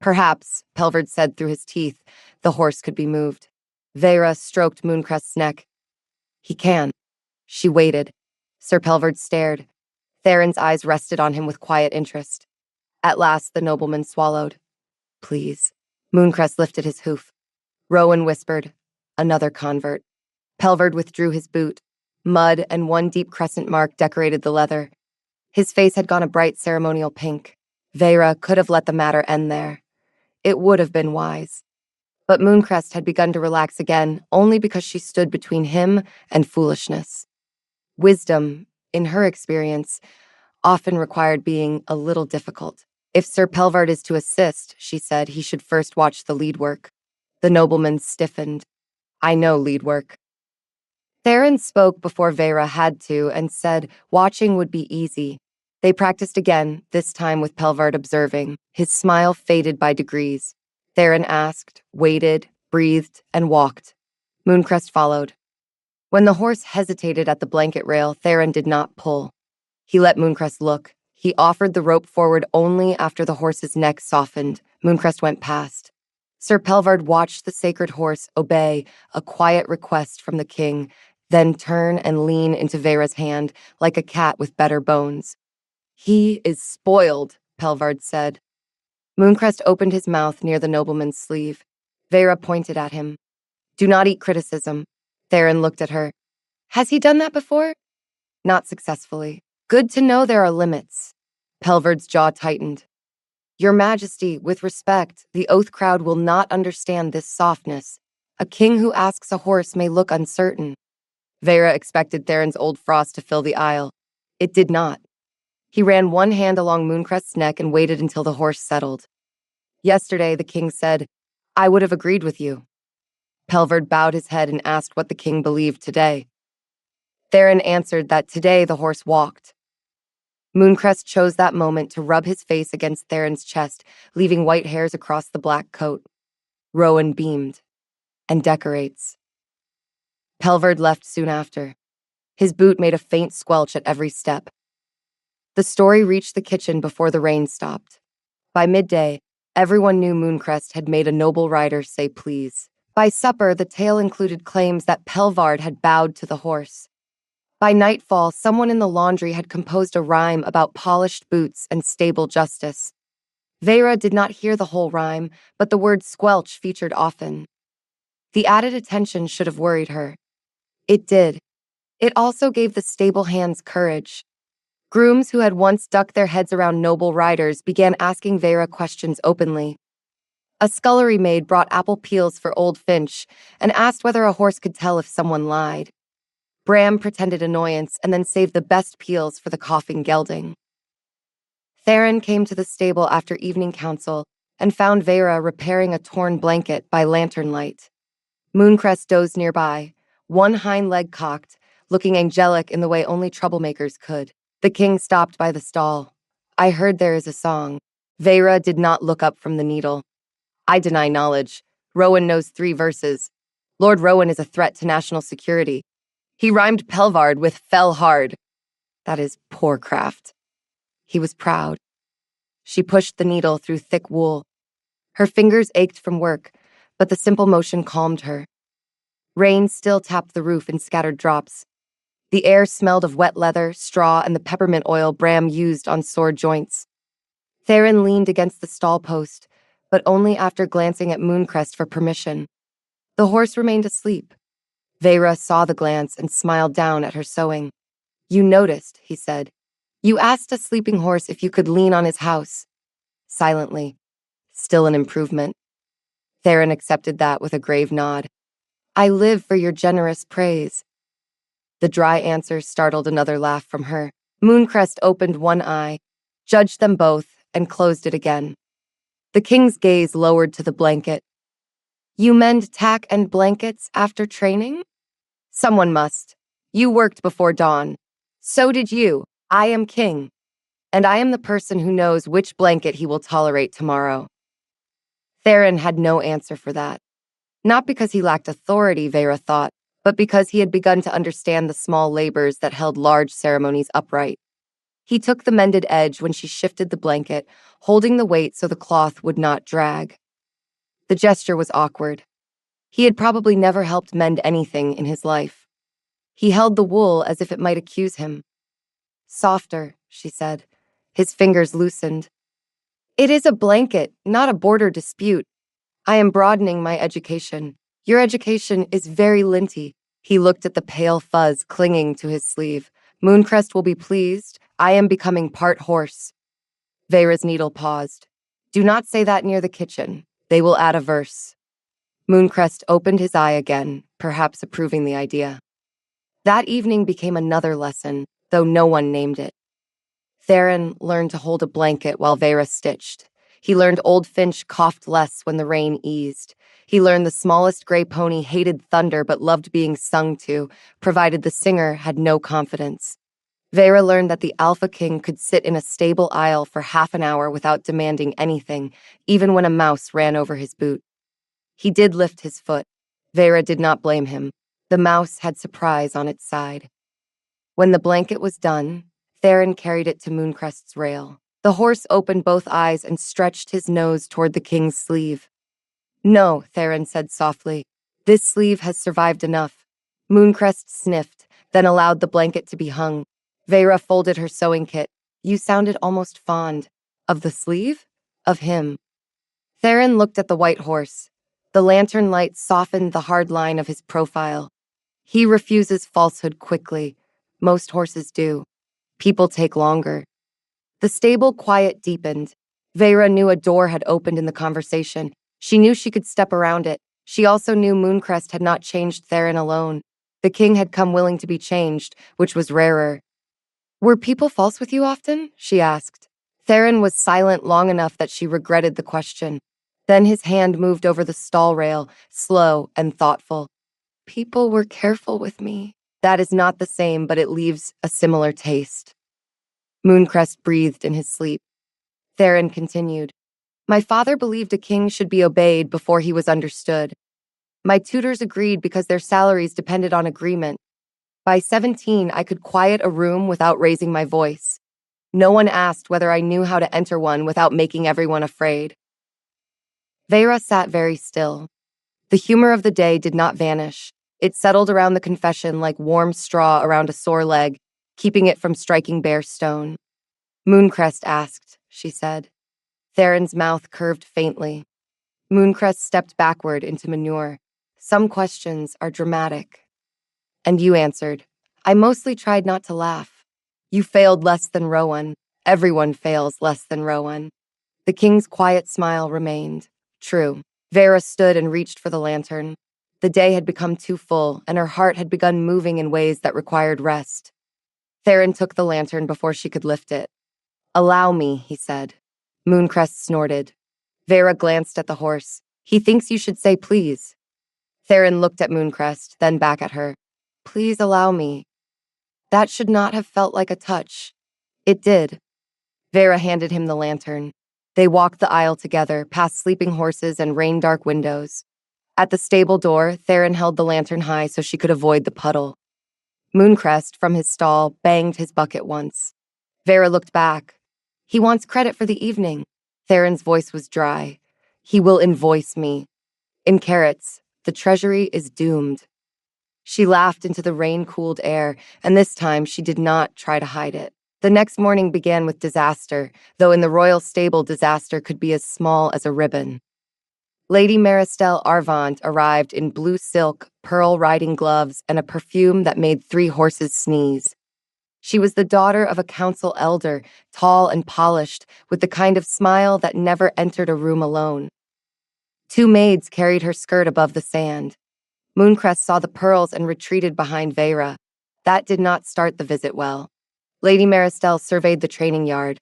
Perhaps, Pelvert said through his teeth, the horse could be moved. Vera stroked Mooncrest's neck. He can. She waited. Sir Pelvert stared. Theron's eyes rested on him with quiet interest. At last, the nobleman swallowed. Please. Mooncrest lifted his hoof. Rowan whispered, another convert. Pelvert withdrew his boot. Mud and one deep crescent mark decorated the leather. His face had gone a bright ceremonial pink. Vera could have let the matter end there. It would have been wise. But Mooncrest had begun to relax again only because she stood between him and foolishness. Wisdom, in her experience, often required being a little difficult. If Sir Pelvert is to assist, she said, he should first watch the lead work. The nobleman stiffened. I know lead work. Theron spoke before Vera had to and said watching would be easy. They practiced again, this time with Pelvert observing. His smile faded by degrees. Theron asked, waited, breathed, and walked. Mooncrest followed. When the horse hesitated at the blanket rail, Theron did not pull. He let Mooncrest look. He offered the rope forward only after the horse's neck softened. Mooncrest went past. Sir Pelvert watched the sacred horse obey a quiet request from the king, then turn and lean into Vera's hand like a cat with better bones. He is spoiled, Pelvard said. Mooncrest opened his mouth near the nobleman's sleeve. Vera pointed at him. Do not eat criticism. Theron looked at her. Has he done that before? Not successfully. Good to know there are limits. Pelvard's jaw tightened. Your Majesty, with respect, the oath crowd will not understand this softness. A king who asks a horse may look uncertain. Vera expected Theron's old frost to fill the aisle. It did not. He ran one hand along Mooncrest's neck and waited until the horse settled. Yesterday, the king said, I would have agreed with you. Pelvard bowed his head and asked what the king believed today. Theron answered that today the horse walked. Mooncrest chose that moment to rub his face against Theron's chest, leaving white hairs across the black coat. Rowan beamed. And decorates. Pelvard left soon after. His boot made a faint squelch at every step. The story reached the kitchen before the rain stopped. By midday, everyone knew Mooncrest had made a noble rider say please. By supper, the tale included claims that Pelvard had bowed to the horse. By nightfall, someone in the laundry had composed a rhyme about polished boots and stable justice. Vera did not hear the whole rhyme, but the word squelch featured often. The added attention should have worried her. It did. It also gave the stable hands courage. Grooms who had once ducked their heads around noble riders began asking Vera questions openly. A scullery maid brought apple peels for Old Finch and asked whether a horse could tell if someone lied. Bram pretended annoyance and then saved the best peels for the coughing gelding. Theron came to the stable after evening council and found Vera repairing a torn blanket by lantern light. Mooncrest dozed nearby, one hind leg cocked, looking angelic in the way only troublemakers could. The king stopped by the stall. I heard there is a song. Vera did not look up from the needle. I deny knowledge. Rowan knows 3 verses. Lord Rowan is a threat to national security. He rhymed Pelvard with fell hard. That is poor craft. He was proud. She pushed the needle through thick wool. Her fingers ached from work, but the simple motion calmed her. Rain still tapped the roof in scattered drops. The air smelled of wet leather, straw, and the peppermint oil Bram used on sore joints. Theron leaned against the stall post, but only after glancing at Mooncrest for permission. The horse remained asleep. Vera saw the glance and smiled down at her sewing. "You noticed," he said. "You asked a sleeping horse if you could lean on his house." Silently. "Still an improvement." Theron accepted that with a grave nod. "I live for your generous praise." The dry answer startled another laugh from her. Mooncrest opened one eye, judged them both, and closed it again. The king's gaze lowered to the blanket. "You mend tack and blankets after training?" "Someone must. You worked before dawn. So did you. I am king. And I am the person who knows which blanket he will tolerate tomorrow." Theron had no answer for that. Not because he lacked authority, Vera thought, but because he had begun to understand the small labors that held large ceremonies upright. He took the mended edge when she shifted the blanket, holding the weight so the cloth would not drag. The gesture was awkward. He had probably never helped mend anything in his life. He held the wool as if it might accuse him. "Softer," she said. His fingers loosened. "It is a blanket, not a border dispute. I am broadening my education. Your education is very linty." He looked at the pale fuzz clinging to his sleeve. "Mooncrest will be pleased. I am becoming part horse." Vera's needle paused. "Do not say that near the kitchen. They will add a verse." Mooncrest opened his eye again, perhaps approving the idea. That evening became another lesson, though no one named it. Theron learned to hold a blanket while Vera stitched. He learned Old Finch coughed less when the rain eased. He learned the smallest gray pony hated thunder but loved being sung to, provided the singer had no confidence. Vera learned that the Alpha King could sit in a stable aisle for half an hour without demanding anything, even when a mouse ran over his boot. He did lift his foot. Vera did not blame him. The mouse had surprise on its side. When the blanket was done, Theron carried it to Mooncrest's rail. The horse opened both eyes and stretched his nose toward the king's sleeve. "No," Theron said softly. "This sleeve has survived enough." Mooncrest sniffed, then allowed the blanket to be hung. Vera folded her sewing kit. "You sounded almost fond." "Of the sleeve?" "Of him." Theron looked at the white horse. The lantern light softened the hard line of his profile. "He refuses falsehood quickly. Most horses do. People take longer." The stable quiet deepened. Vera knew a door had opened in the conversation. She knew she could step around it. She also knew Mooncrest had not changed Theron alone. The king had come willing to be changed, which was rarer. "Were people false with you often?" she asked. Theron was silent long enough that she regretted the question. Then his hand moved over the stall rail, slow and thoughtful. "People were careful with me. That is not the same, but it leaves a similar taste." Mooncrest breathed in his sleep. Theron continued. "My father believed a king should be obeyed before he was understood. My tutors agreed because their salaries depended on agreement. By 17, I could quiet a room without raising my voice. No one asked whether I knew how to enter one without making everyone afraid." Vera sat very still. The humor of the day did not vanish. It settled around the confession like warm straw around a sore leg, keeping it from striking bare stone. "Mooncrest asked," she said. Theron's mouth curved faintly. Mooncrest stepped backward into manure. "Some questions are dramatic." "And you answered." "I mostly tried not to laugh." "You failed less than Rowan. Everyone fails less than Rowan." The king's quiet smile remained. "True." Vera stood and reached for the lantern. The day had become too full, and her heart had begun moving in ways that required rest. Theron took the lantern before she could lift it. "Allow me," he said. Mooncrest snorted. Vera glanced at the horse. "He thinks you should say please." Theron looked at Mooncrest, then back at her. "Please allow me." That should not have felt like a touch. It did. Vera handed him the lantern. They walked the aisle together, past sleeping horses and rain-dark windows. At the stable door, Theron held the lantern high so she could avoid the puddle. Mooncrest, from his stall, banged his bucket once. Vera looked back. "He wants credit for the evening." Theron's voice was dry. He will invoice me. In carrots, the treasury is doomed. She laughed into the rain-cooled air, and this time she did not try to hide it. The next morning began with disaster, though in the royal stable disaster could be as small as a ribbon. Lady Maristelle Arvant arrived in blue silk, pearl riding gloves, and a perfume that made 3 horses sneeze. She was the daughter of a council elder, tall and polished, with the kind of smile that never entered a room alone. 2 maids carried her skirt above the sand. Mooncrest saw the pearls and retreated behind Vera. That did not start the visit well. Lady Maristelle surveyed the training yard.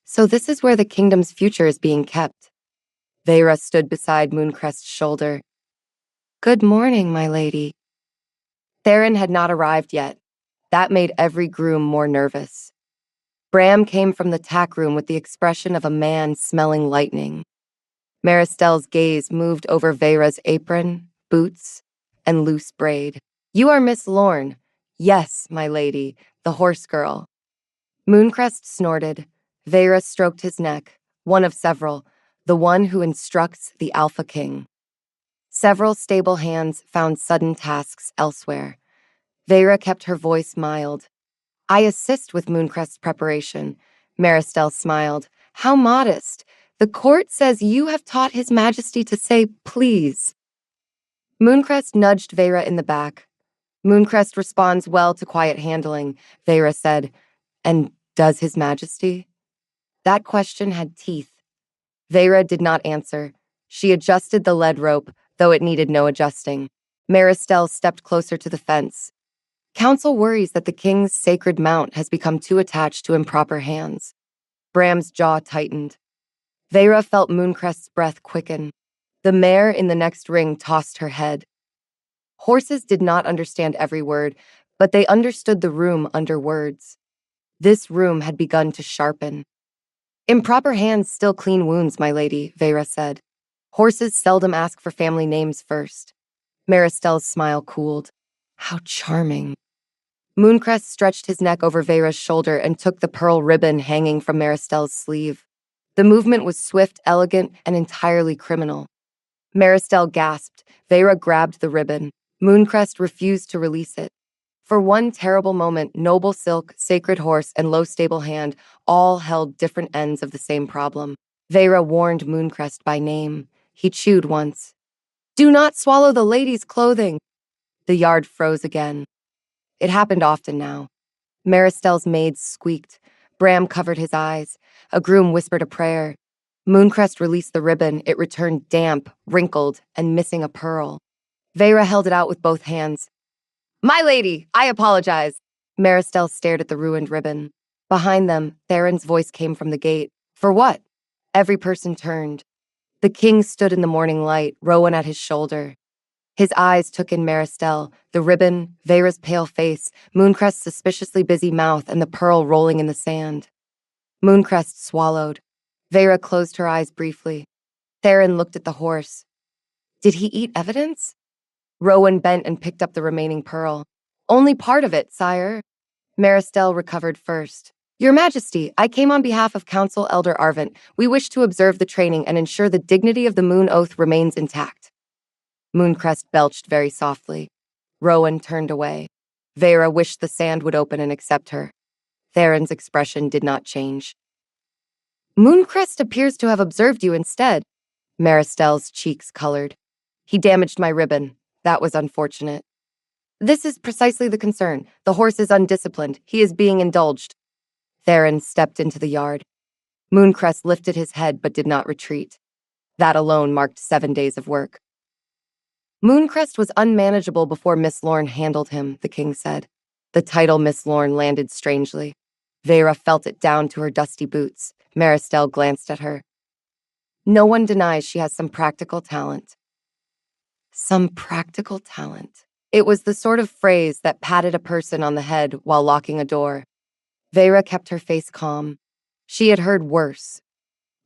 So this is where the kingdom's future is being kept. Vera stood beside Mooncrest's shoulder. Good morning, my lady. Theron had not arrived yet. That made every groom more nervous. Bram came from the tack room with the expression of a man smelling lightning. Maristelle's gaze moved over Vera's apron, boots, and loose braid. You are Miss Lorne. Yes, my lady, the horse girl. Mooncrest snorted. Vera stroked his neck, one of several, the one who instructs the Alpha King. Several stable hands found sudden tasks elsewhere. Vera kept her voice mild. I assist with Mooncrest's preparation. Maristelle smiled. How modest. The court says you have taught His Majesty to say please. Mooncrest nudged Vera in the back. Mooncrest responds well to quiet handling, Vera said. And does His Majesty? That question had teeth. Vera did not answer. She adjusted the lead rope, though it needed no adjusting. Maristelle stepped closer to the fence. Council worries that the king's sacred mount has become too attached to improper hands. Bram's jaw tightened. Vera felt Mooncrest's breath quicken. The mare in the next ring tossed her head. Horses did not understand every word, but they understood the room under words. This room had begun to sharpen. Improper hands still clean wounds, my lady, Vera said. Horses seldom ask for family names first. Maristelle's smile cooled. How charming. Mooncrest stretched his neck over Vera's shoulder and took the pearl ribbon hanging from Maristelle's sleeve. The movement was swift, elegant, and entirely criminal. Maristelle gasped. Vera grabbed the ribbon. Mooncrest refused to release it. For one terrible moment, noble silk, sacred horse, and low stable hand all held different ends of the same problem. Vera warned Mooncrest by name. He chewed once. Do not swallow the lady's clothing. The yard froze again. It happened often now. Maristelle's maids squeaked. Bram covered his eyes. A groom whispered a prayer. Mooncrest released the ribbon. It returned damp, wrinkled, and missing a pearl. Vera held it out with both hands. My lady, I apologize. Maristelle stared at the ruined ribbon. Behind them, Theron's voice came from the gate. For what? Every person turned. The king stood in the morning light, Rowan at his shoulder. His eyes took in Maristelle, the ribbon, Vera's pale face, Mooncrest's suspiciously busy mouth, and the pearl rolling in the sand. Mooncrest swallowed. Vera closed her eyes briefly. Theron looked at the horse. Did he eat evidence? Rowan bent and picked up the remaining pearl. Only part of it, sire. Maristelle recovered first. Your Majesty, I came on behalf of Council Elder Arvant. We wish to observe the training and ensure the dignity of the moon oath remains intact. Mooncrest belched very softly. Rowan turned away. Vera wished the sand would open and accept her. Theron's expression did not change. Mooncrest appears to have observed you instead. Maristelle's cheeks colored. He damaged my ribbon. That was unfortunate. This is precisely the concern. The horse is undisciplined. He is being indulged. Theron stepped into the yard. Mooncrest lifted his head but did not retreat. That alone marked 7 days of work. Mooncrest was unmanageable before Miss Lorne handled him, the king said. The title Miss Lorne landed strangely. Vera felt it down to her dusty boots. Maristelle glanced at her. No one denies she has some practical talent. Some practical talent. It was the sort of phrase that patted a person on the head while locking a door. Vera kept her face calm. She had heard worse.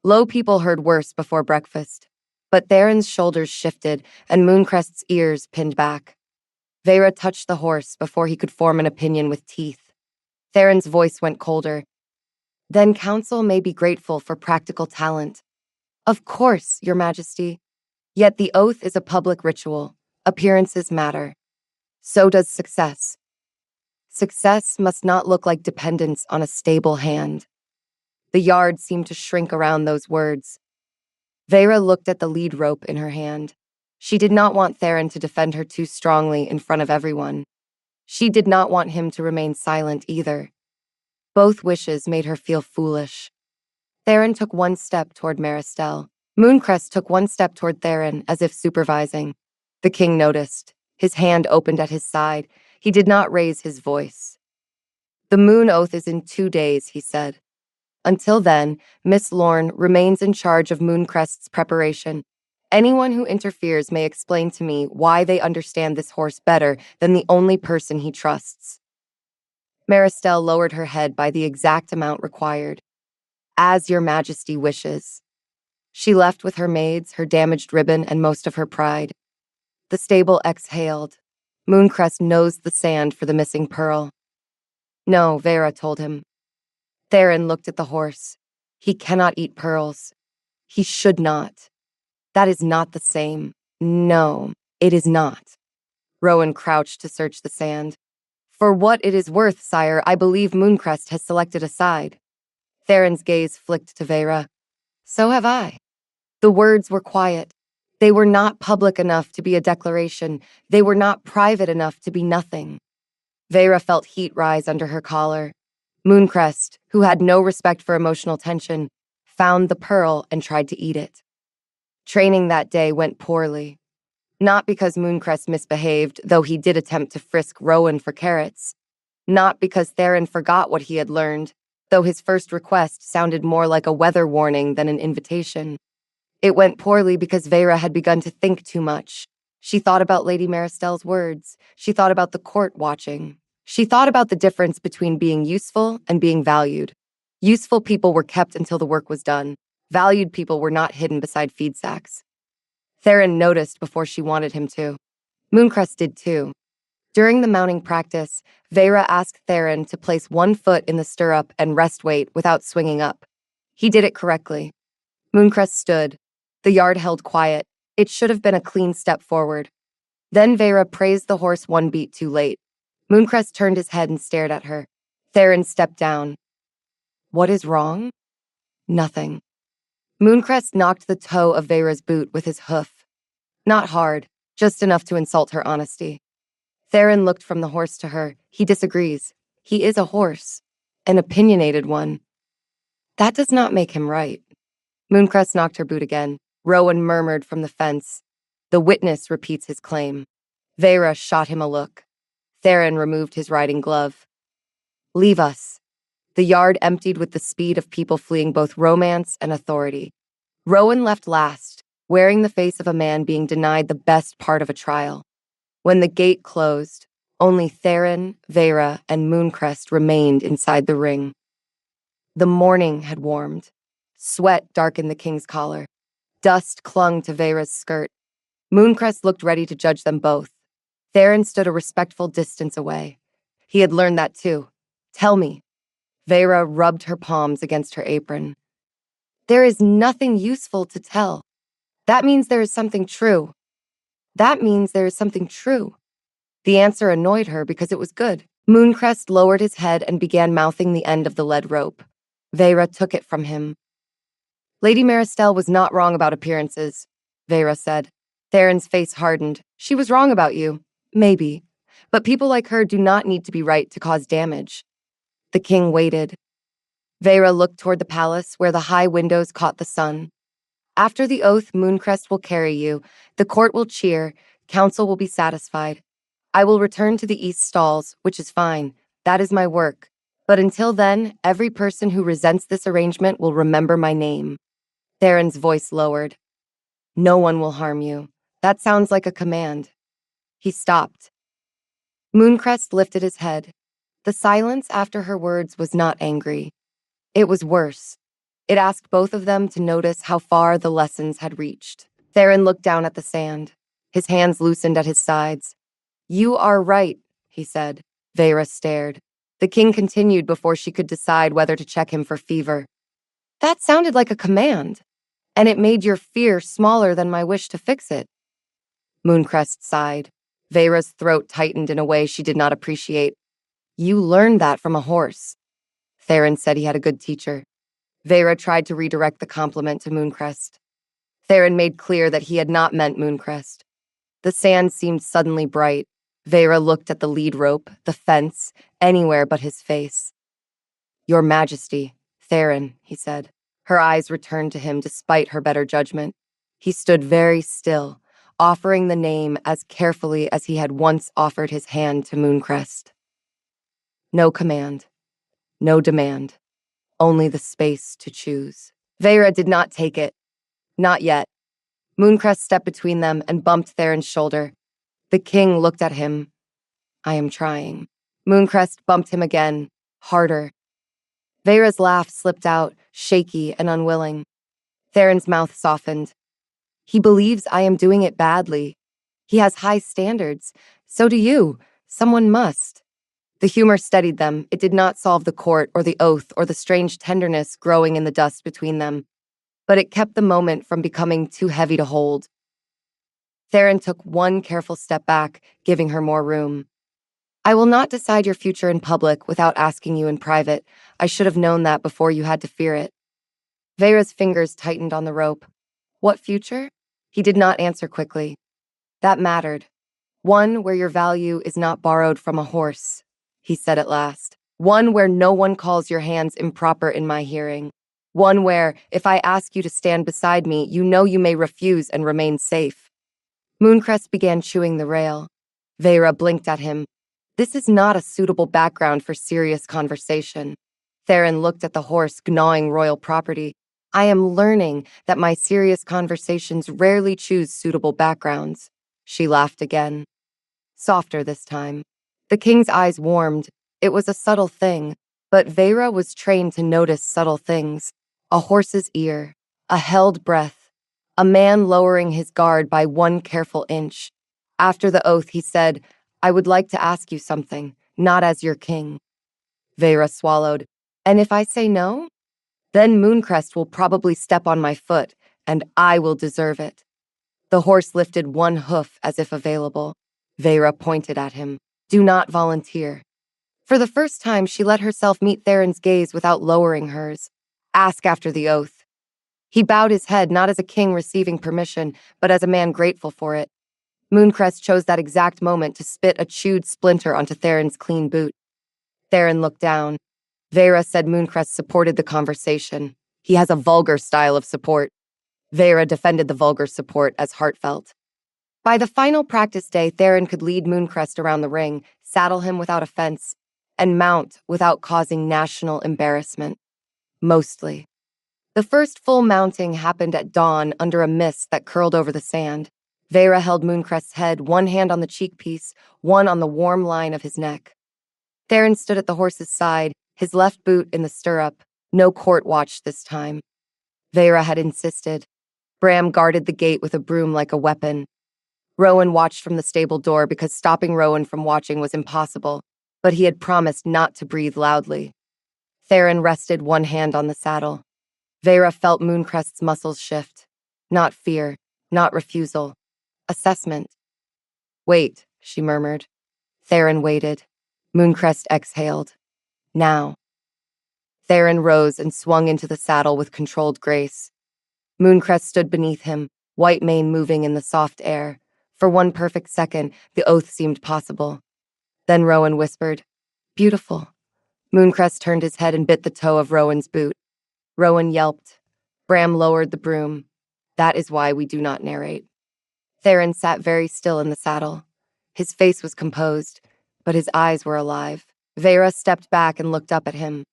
Low people heard worse before breakfast. But Theron's shoulders shifted and Mooncrest's ears pinned back. Vera touched the horse before he could form an opinion with teeth. Theron's voice went colder. Then council may be grateful for practical talent. Of course, Your Majesty. Yet the oath is a public ritual. Appearances matter. So does success. Success must not look like dependence on a stable hand. The yard seemed to shrink around those words. Vera looked at the lead rope in her hand. She did not want Theron to defend her too strongly in front of everyone. She did not want him to remain silent either. Both wishes made her feel foolish. Theron took one step toward Maristelle. Mooncrest took one step toward Theron, as if supervising. The king noticed. His hand opened at his side. He did not raise his voice. The moon oath is in 2 days, he said. Until then, Miss Lorne remains in charge of Mooncrest's preparation. Anyone who interferes may explain to me why they understand this horse better than the only person he trusts. Maristelle lowered her head by the exact amount required. As Your Majesty wishes. She left with her maids, her damaged ribbon, and most of her pride. The stable exhaled. Mooncrest nosed the sand for the missing pearl. No, Vera told him. Theron looked at the horse. He cannot eat pearls. He should not. That is not the same. No, it is not. Rowan crouched to search the sand. For what it is worth, sire, I believe Mooncrest has selected a side. Theron's gaze flicked to Vera. So have I. The words were quiet. They were not public enough to be a declaration. They were not private enough to be nothing. Vera felt heat rise under her collar. Mooncrest, who had no respect for emotional tension, found the pearl and tried to eat it. Training that day went poorly. Not because Mooncrest misbehaved, though he did attempt to frisk Rowan for carrots. Not because Theron forgot what he had learned, though his first request sounded more like a weather warning than an invitation. It went poorly because Vera had begun to think too much. She thought about Lady Maristelle's words. She thought about the court watching. She thought about the difference between being useful and being valued. Useful people were kept until the work was done. Valued people were not hidden beside feed sacks. Theron noticed before she wanted him to. Mooncrest did too. During the mounting practice, Vera asked Theron to place one foot in the stirrup and rest wait without swinging up. He did it correctly. Mooncrest stood. The yard held quiet. It should have been a clean step forward. Then Vera praised the horse one beat too late. Mooncrest turned his head and stared at her. Theron stepped down. What is wrong? Nothing. Mooncrest knocked the toe of Vera's boot with his hoof. Not hard, just enough to insult her honesty. Theron looked from the horse to her. He disagrees. He is a horse. An opinionated one. That does not make him right. Mooncrest knocked her boot again. Rowan murmured from the fence. The witness repeats his claim. Vera shot him a look. Theron removed his riding glove. Leave us. The yard emptied with the speed of people fleeing both romance and authority. Rowan left last, wearing the face of a man being denied the best part of a trial. When the gate closed, only Theron, Vera, and Mooncrest remained inside the ring. The morning had warmed. Sweat darkened the king's collar. Dust clung to Vera's skirt. Mooncrest looked ready to judge them both. Theron stood a respectful distance away. He had learned that too. Tell me. Vera rubbed her palms against her apron. There is nothing useful to tell. That means there is something true. That means there is something true. The answer annoyed her because it was good. Mooncrest lowered his head and began mouthing the end of the lead rope. Vera took it from him. Lady Maristelle was not wrong about appearances, Vera said. Theron's face hardened. She was wrong about you. Maybe. But people like her do not need to be right to cause damage. The king waited. Vera looked toward the palace where the high windows caught the sun. After the oath, Mooncrest will carry you. The court will cheer. Council will be satisfied. I will return to the east stalls, which is fine. That is my work. But until then, every person who resents this arrangement will remember my name. Theron's voice lowered. No one will harm you. That sounds like a command. He stopped. Mooncrest lifted his head. The silence after her words was not angry. It was worse. It asked both of them to notice how far the lessons had reached. Theron looked down at the sand. His hands loosened at his sides. You are right, he said. Vera stared. The king continued before she could decide whether to check him for fever. That sounded like a command. and it made your fear smaller than my wish to fix it. Mooncrest sighed. Veyra's throat tightened in a way she did not appreciate. You learned that from a horse. Theron said he had a good teacher. Veyra tried to redirect the compliment to Mooncrest. Theron made clear that he had not meant Mooncrest. The sand seemed suddenly bright. Veyra looked at the lead rope, the fence, anywhere but his face. Your Majesty, Theron, he said. Her eyes returned to him despite her better judgment. He stood very still, offering the name as carefully as he had once offered his hand to Mooncrest. No command, no demand, only the space to choose. Veyra did not take it. Not yet. Mooncrest stepped between them and bumped Theron's shoulder. The king looked at him. I am trying. Mooncrest bumped him again, harder. Veyra's laugh slipped out, shaky and unwilling. Theron's mouth softened. He believes I am doing it badly. He has high standards. So do you. Someone must. The humor steadied them. It did not solve the court or the oath or the strange tenderness growing in the dust between them, but it kept the moment from becoming too heavy to hold. Theron took one careful step back, giving her more room. I will not decide your future in public without asking you in private. I should have known that before you had to fear it. Veyra's fingers tightened on the rope. What future? He did not answer quickly. That mattered. One where your value is not borrowed from a horse, he said at last. One where no one calls your hands improper in my hearing. One where, if I ask you to stand beside me, you know you may refuse and remain safe. Mooncrest began chewing the rail. Veyra blinked at him. This is not a suitable background for serious conversation. Theron looked at the horse gnawing royal property. I am learning that my serious conversations rarely choose suitable backgrounds. She laughed again. Softer this time. The king's eyes warmed. It was a subtle thing, but Veyra was trained to notice subtle things. A horse's ear, a held breath, a man lowering his guard by one careful inch. After the oath, he said, I would like to ask you something, not as your king. Veyra swallowed. And if I say no? Then Mooncrest will probably step on my foot, and I will deserve it. The horse lifted one hoof as if available. Veyra pointed at him. Do not volunteer. For the first time, she let herself meet Theron's gaze without lowering hers. Ask after the oath. He bowed his head not as a king receiving permission, but as a man grateful for it. Mooncrest chose that exact moment to spit a chewed splinter onto Theron's clean boot. Theron looked down. Veyra said Mooncrest supported the conversation. He has a vulgar style of support. Veyra defended the vulgar support as heartfelt. By the final practice day, Theron could lead Mooncrest around the ring, saddle him without offense, and mount without causing national embarrassment. Mostly. The first full mounting happened at dawn under a mist that curled over the sand. Veyra held Mooncrest's head, one hand on the cheekpiece, one on the warm line of his neck. Theron stood at the horse's side, his left boot in the stirrup. No court watch this time. Veyra had insisted. Bram guarded the gate with a broom like a weapon. Rowan watched from the stable door because stopping Rowan from watching was impossible, but he had promised not to breathe loudly. Theron rested one hand on the saddle. Veyra felt Mooncrest's muscles shift. Not fear, not refusal. Assessment. Wait, she murmured. Theron waited. Mooncrest exhaled. Now. Theron rose and swung into the saddle with controlled grace. Mooncrest stood beneath him, white mane moving in the soft air. For one perfect second, the oath seemed possible. Then Rowan whispered, Beautiful. Mooncrest turned his head and bit the toe of Rowan's boot. Rowan yelped. Bram lowered the broom. That is why we do not narrate. Theron sat very still in the saddle. His face was composed, but his eyes were alive. Veyra stepped back and looked up at him.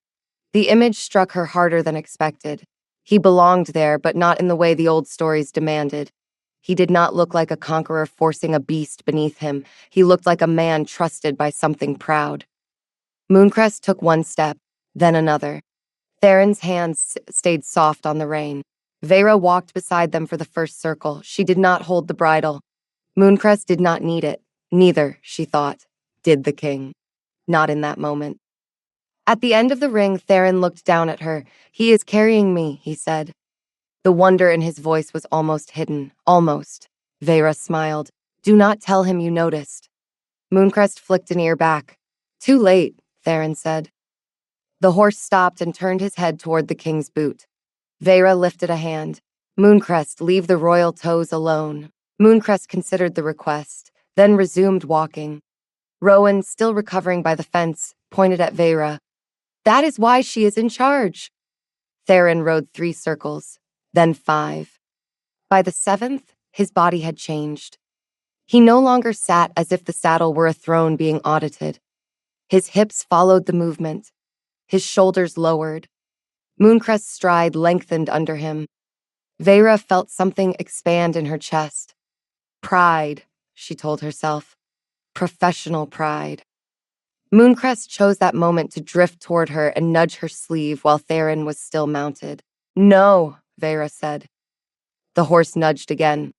The image struck her harder than expected. He belonged there, but not in the way the old stories demanded. He did not look like a conqueror forcing a beast beneath him. He looked like a man trusted by something proud. Mooncrest took one step, then another. Theron's hands stayed soft on the rein. Veyra walked beside them for the first circle. She did not hold the bridle. Mooncrest did not need it. Neither, she thought, did the king. Not in that moment. At the end of the ring, Theron looked down at her. He is carrying me, he said. The wonder in his voice was almost hidden. Almost. Vera smiled. Do not tell him you noticed. Mooncrest flicked an ear back. Too late, Theron said. The horse stopped and turned his head toward the king's boot. Vera lifted a hand. Mooncrest, leave the royal toes alone. Mooncrest considered the request, then resumed walking. Rowan, still recovering by the fence, pointed at Vera. That is why she is in charge. Theron rode 3 circles, then 5. By the 7th, his body had changed. He no longer sat as if the saddle were a throne being audited. His hips followed the movement. His shoulders lowered. Mooncrest's stride lengthened under him. Vera felt something expand in her chest. Pride, she told herself. Professional pride. Mooncrest chose that moment to drift toward her and nudge her sleeve while Theron was still mounted. No, Vera said. The horse nudged again.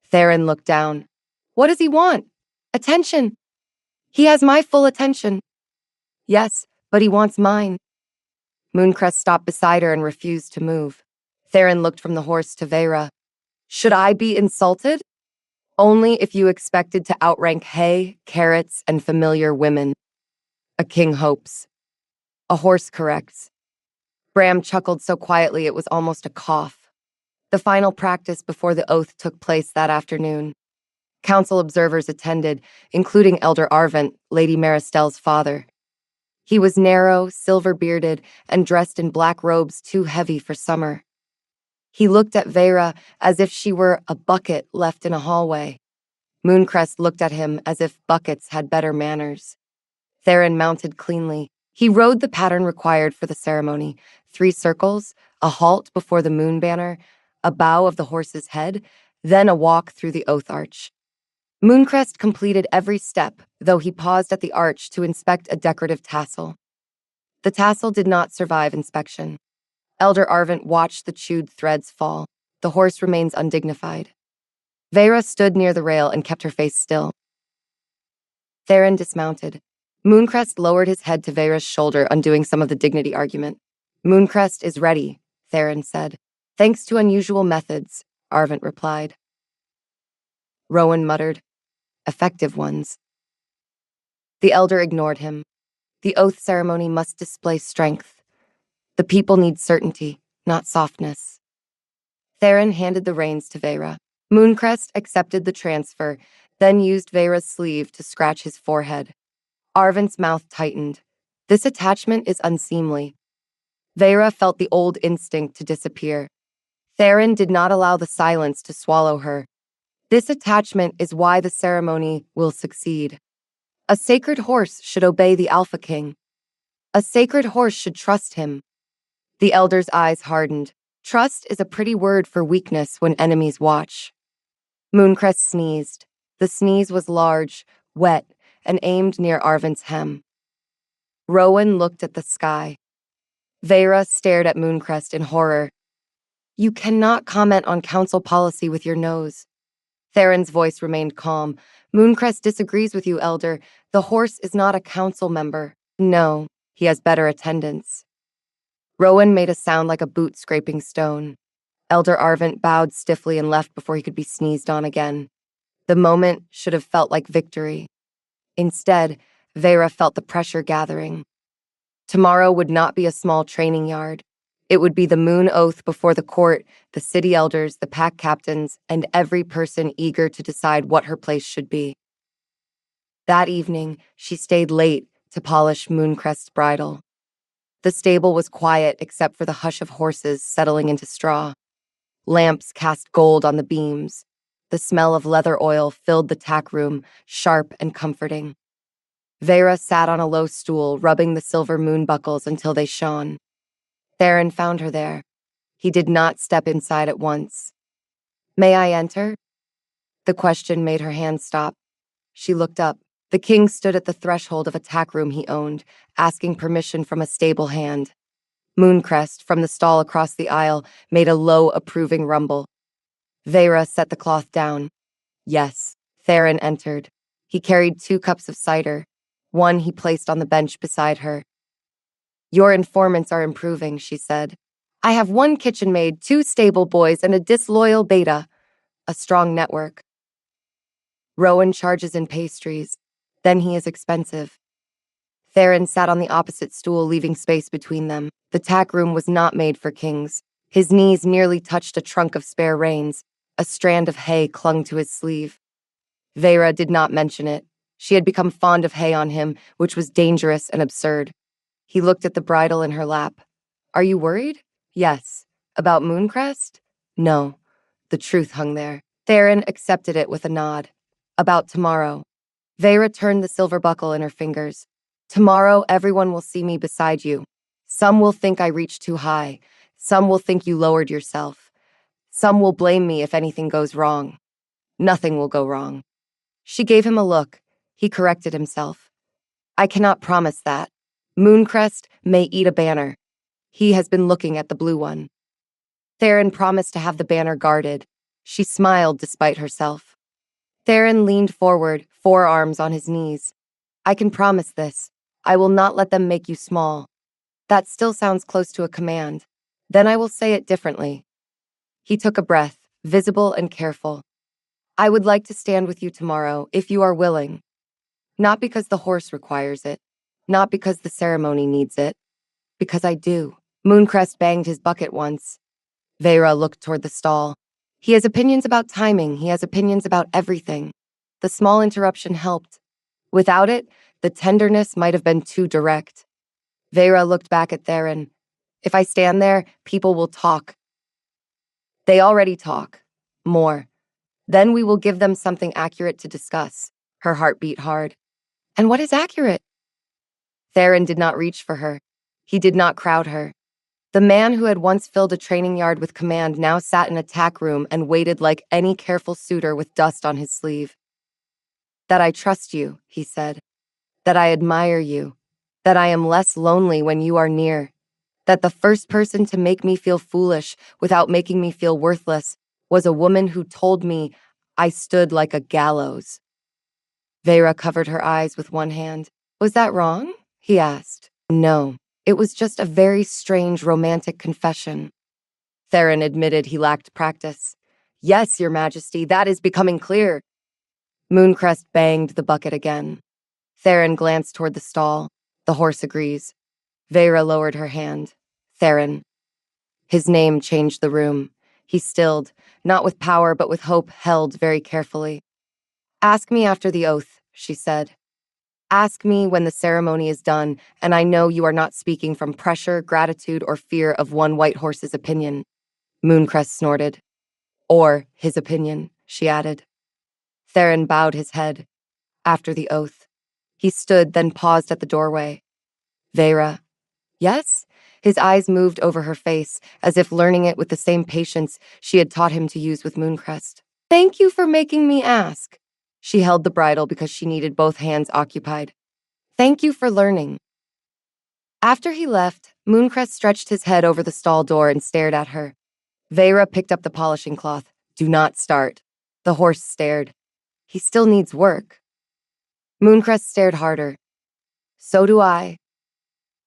Theron looked down. What does he want? Attention. He has my full attention. Yes, but he wants mine. Mooncrest stopped beside her and refused to move. Theron looked from the horse to Vera. Should I be insulted? Only if you expected to outrank hay, carrots, and familiar women. A king hopes. A horse corrects. Bram chuckled so quietly it was almost a cough. The final practice before the oath took place that afternoon. Council observers attended, including Elder Arvent, Lady Maristell's father. He was narrow, silver-bearded, and dressed in black robes too heavy for summer. He looked at Vera as if she were a bucket left in a hallway. Mooncrest looked at him as if buckets had better manners. Theron mounted cleanly. He rode the pattern required for the ceremony: 3 circles, a halt before the moon banner, a bow of the horse's head, then a walk through the oath arch. Mooncrest completed every step, though he paused at the arch to inspect a decorative tassel. The tassel did not survive inspection. Elder Arvent watched the chewed threads fall. The horse remains undignified. Vera stood near the rail and kept her face still. Theron dismounted. Mooncrest lowered his head to Vera's shoulder, undoing some of the dignity argument. Mooncrest is ready, Theron said. Thanks to unusual methods, Arvent replied. Rowan muttered. Effective ones. The elder ignored him. The oath ceremony must display strength. The people need certainty, not softness. Theron handed the reins to Vera. Mooncrest accepted the transfer, then used Vera's sleeve to scratch his forehead. Arvent's mouth tightened. This attachment is unseemly. Vera felt the old instinct to disappear. Theron did not allow the silence to swallow her. This attachment is why the ceremony will succeed. A sacred horse should obey the Alpha King. A sacred horse should trust him. The elder's eyes hardened. Trust is a pretty word for weakness when enemies watch. Mooncrest sneezed. The sneeze was large, wet, and aimed near Arvent's hem. Rowan looked at the sky. Vera stared at Mooncrest in horror. You cannot comment on council policy with your nose. Theron's voice remained calm. Mooncrest disagrees with you, Elder. The horse is not a council member. No, he has better attendance. Rowan made a sound like a boot scraping stone. Elder Arvent bowed stiffly and left before he could be sneezed on again. The moment should have felt like victory. Instead, Vera felt the pressure gathering. Tomorrow would not be a small training yard. It would be the moon oath before the court, the city elders, the pack captains, and every person eager to decide what her place should be. That evening, she stayed late to polish Mooncrest's bridle. The stable was quiet except for the hush of horses settling into straw. Lamps cast gold on the beams. The smell of leather oil filled the tack room, sharp and comforting. Vera sat on a low stool, rubbing the silver moon buckles until they shone. Theron found her there. He did not step inside at once. May I enter? The question made her hand stop. She looked up. The king stood at the threshold of a tack room he owned, asking permission from a stable hand. Mooncrest, from the stall across the aisle, made a low, approving rumble. Vera set the cloth down. Yes, Theron entered. He carried 2 cups of cider. One he placed on the bench beside her. Your informants are improving, she said. I have one kitchen maid, two stable boys, and a disloyal beta. A strong network. Rowan charges in pastries. Then he is expensive. Theron sat on the opposite stool, leaving space between them. The tack room was not made for kings. His knees nearly touched a trunk of spare reins. A strand of hay clung to his sleeve. Vera did not mention it. She had become fond of hay on him, which was dangerous and absurd. He looked at the bridle in her lap. Are you worried? Yes. About Mooncrest? No. The truth hung there. Theron accepted it with a nod. About tomorrow. Vera turned the silver buckle in her fingers. Tomorrow, everyone will see me beside you. Some will think I reached too high. Some will think you lowered yourself. Some will blame me if anything goes wrong. Nothing will go wrong. She gave him a look. He corrected himself. I cannot promise that. Mooncrest may eat a banner. He has been looking at the blue one. Theron promised to have the banner guarded. She smiled despite herself. Theron leaned forward, forearms on his knees. I can promise this. I will not let them make you small. That still sounds close to a command. Then I will say it differently. He took a breath, visible and careful. I would like to stand with you tomorrow, if you are willing. Not because the horse requires it. Not because the ceremony needs it. Because I do. Mooncrest banged his bucket once. Vera looked toward the stall. He has opinions about timing. He has opinions about everything. The small interruption helped. Without it, the tenderness might have been too direct. Vera looked back at Theron. If I stand there, people will talk. They already talk. More. Then we will give them something accurate to discuss. Her heart beat hard. And what is accurate? Theron did not reach for her. He did not crowd her. The man who had once filled a training yard with command now sat in a tack room and waited like any careful suitor with dust on his sleeve. That I trust you, he said. That I admire you. That I am less lonely when you are near. That the first person to make me feel foolish without making me feel worthless was a woman who told me I stood like a gallows. Vera covered her eyes with one hand. Was that wrong? He asked. No. It was just a very strange romantic confession. Theron admitted he lacked practice. Yes, Your Majesty, that is becoming clear. Mooncrest banged the bucket again. Theron glanced toward the stall. The horse agrees. Vera lowered her hand. Theron. His name changed the room. He stilled, not with power but with hope held very carefully. Ask me after the oath, she said. Ask me when the ceremony is done, and I know you are not speaking from pressure, gratitude, or fear of one white horse's opinion. Mooncrest snorted. Or his opinion, she added. Theron bowed his head. After the oath. He stood, then paused at the doorway. Vera. Yes? His eyes moved over her face, as if learning it with the same patience she had taught him to use with Mooncrest. Thank you for making me ask. She held the bridle because she needed both hands occupied. Thank you for learning. After he left, Mooncrest stretched his head over the stall door and stared at her. Vera picked up the polishing cloth. Do not start. The horse stared. He still needs work. Mooncrest stared harder. So do I.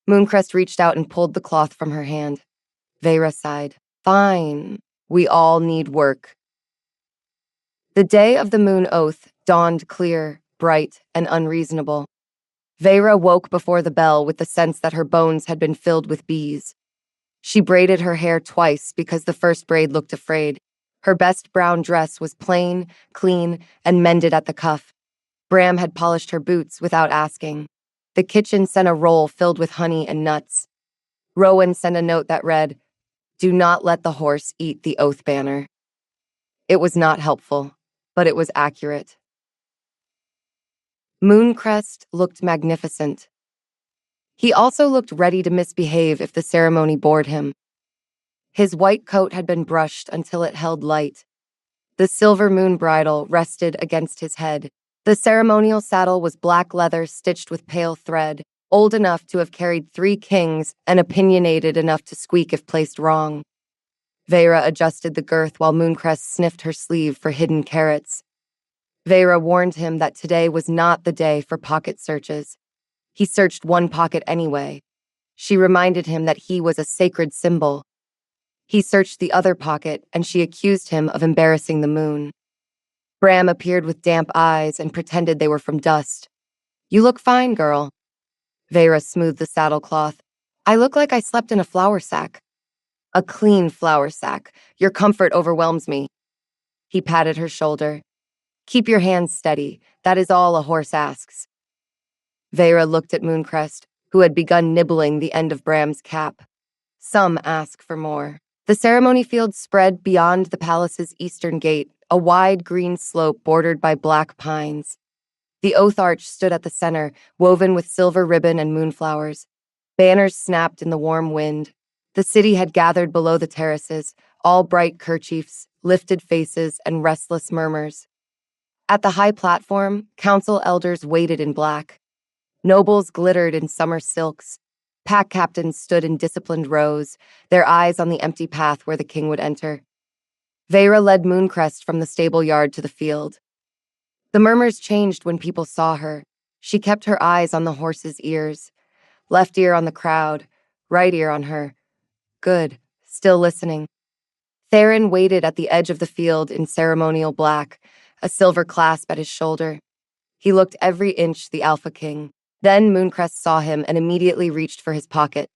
Mooncrest reached out and pulled the cloth from her hand. Vera sighed. Fine. We all need work. The day of the moon oath dawned clear, bright, and unreasonable. Vera woke before the bell with the sense that her bones had been filled with bees. She braided her hair twice because the first braid looked afraid. Her best brown dress was plain, clean, and mended at the cuff. Bram had polished her boots without asking. The kitchen sent a roll filled with honey and nuts. Rowan sent a note that read, Do not let the horse eat the oath banner. It was not helpful, but it was accurate. Mooncrest looked magnificent. He also looked ready to misbehave if the ceremony bored him. His white coat had been brushed until it held light. The silver moon bridle rested against his head. The ceremonial saddle was black leather stitched with pale thread, old enough to have carried 3 kings and opinionated enough to squeak if placed wrong. Vera adjusted the girth while Mooncrest sniffed her sleeve for hidden carrots. Vera warned him that today was not the day for pocket searches. He searched one pocket anyway. She reminded him that he was a sacred symbol. He searched the other pocket, and she accused him of embarrassing the moon. Bram appeared with damp eyes and pretended they were from dust. You look fine, girl. Vera smoothed the saddlecloth. I look like I slept in a flour sack. A clean flour sack. Your comfort overwhelms me. He patted her shoulder. Keep your hands steady. That is all a horse asks. Vera looked at Mooncrest, who had begun nibbling the end of Bram's cap. Some ask for more. The ceremony field spread beyond the palace's eastern gate, a wide green slope bordered by black pines. The oath arch stood at the center, woven with silver ribbon and moonflowers. Banners snapped in the warm wind. The city had gathered below the terraces, all bright kerchiefs, lifted faces, and restless murmurs. At the high platform, council elders waited in black. Nobles glittered in summer silks. Pack captains stood in disciplined rows, their eyes on the empty path where the king would enter. Vera led Mooncrest from the stable yard to the field. The murmurs changed when people saw her. She kept her eyes on the horse's ears. Left ear on the crowd, right ear on her. Good, still listening. Theron waited at the edge of the field in ceremonial black, a silver clasp at his shoulder. He looked every inch the Alpha King. Then Mooncrest saw him and immediately reached for his pocket.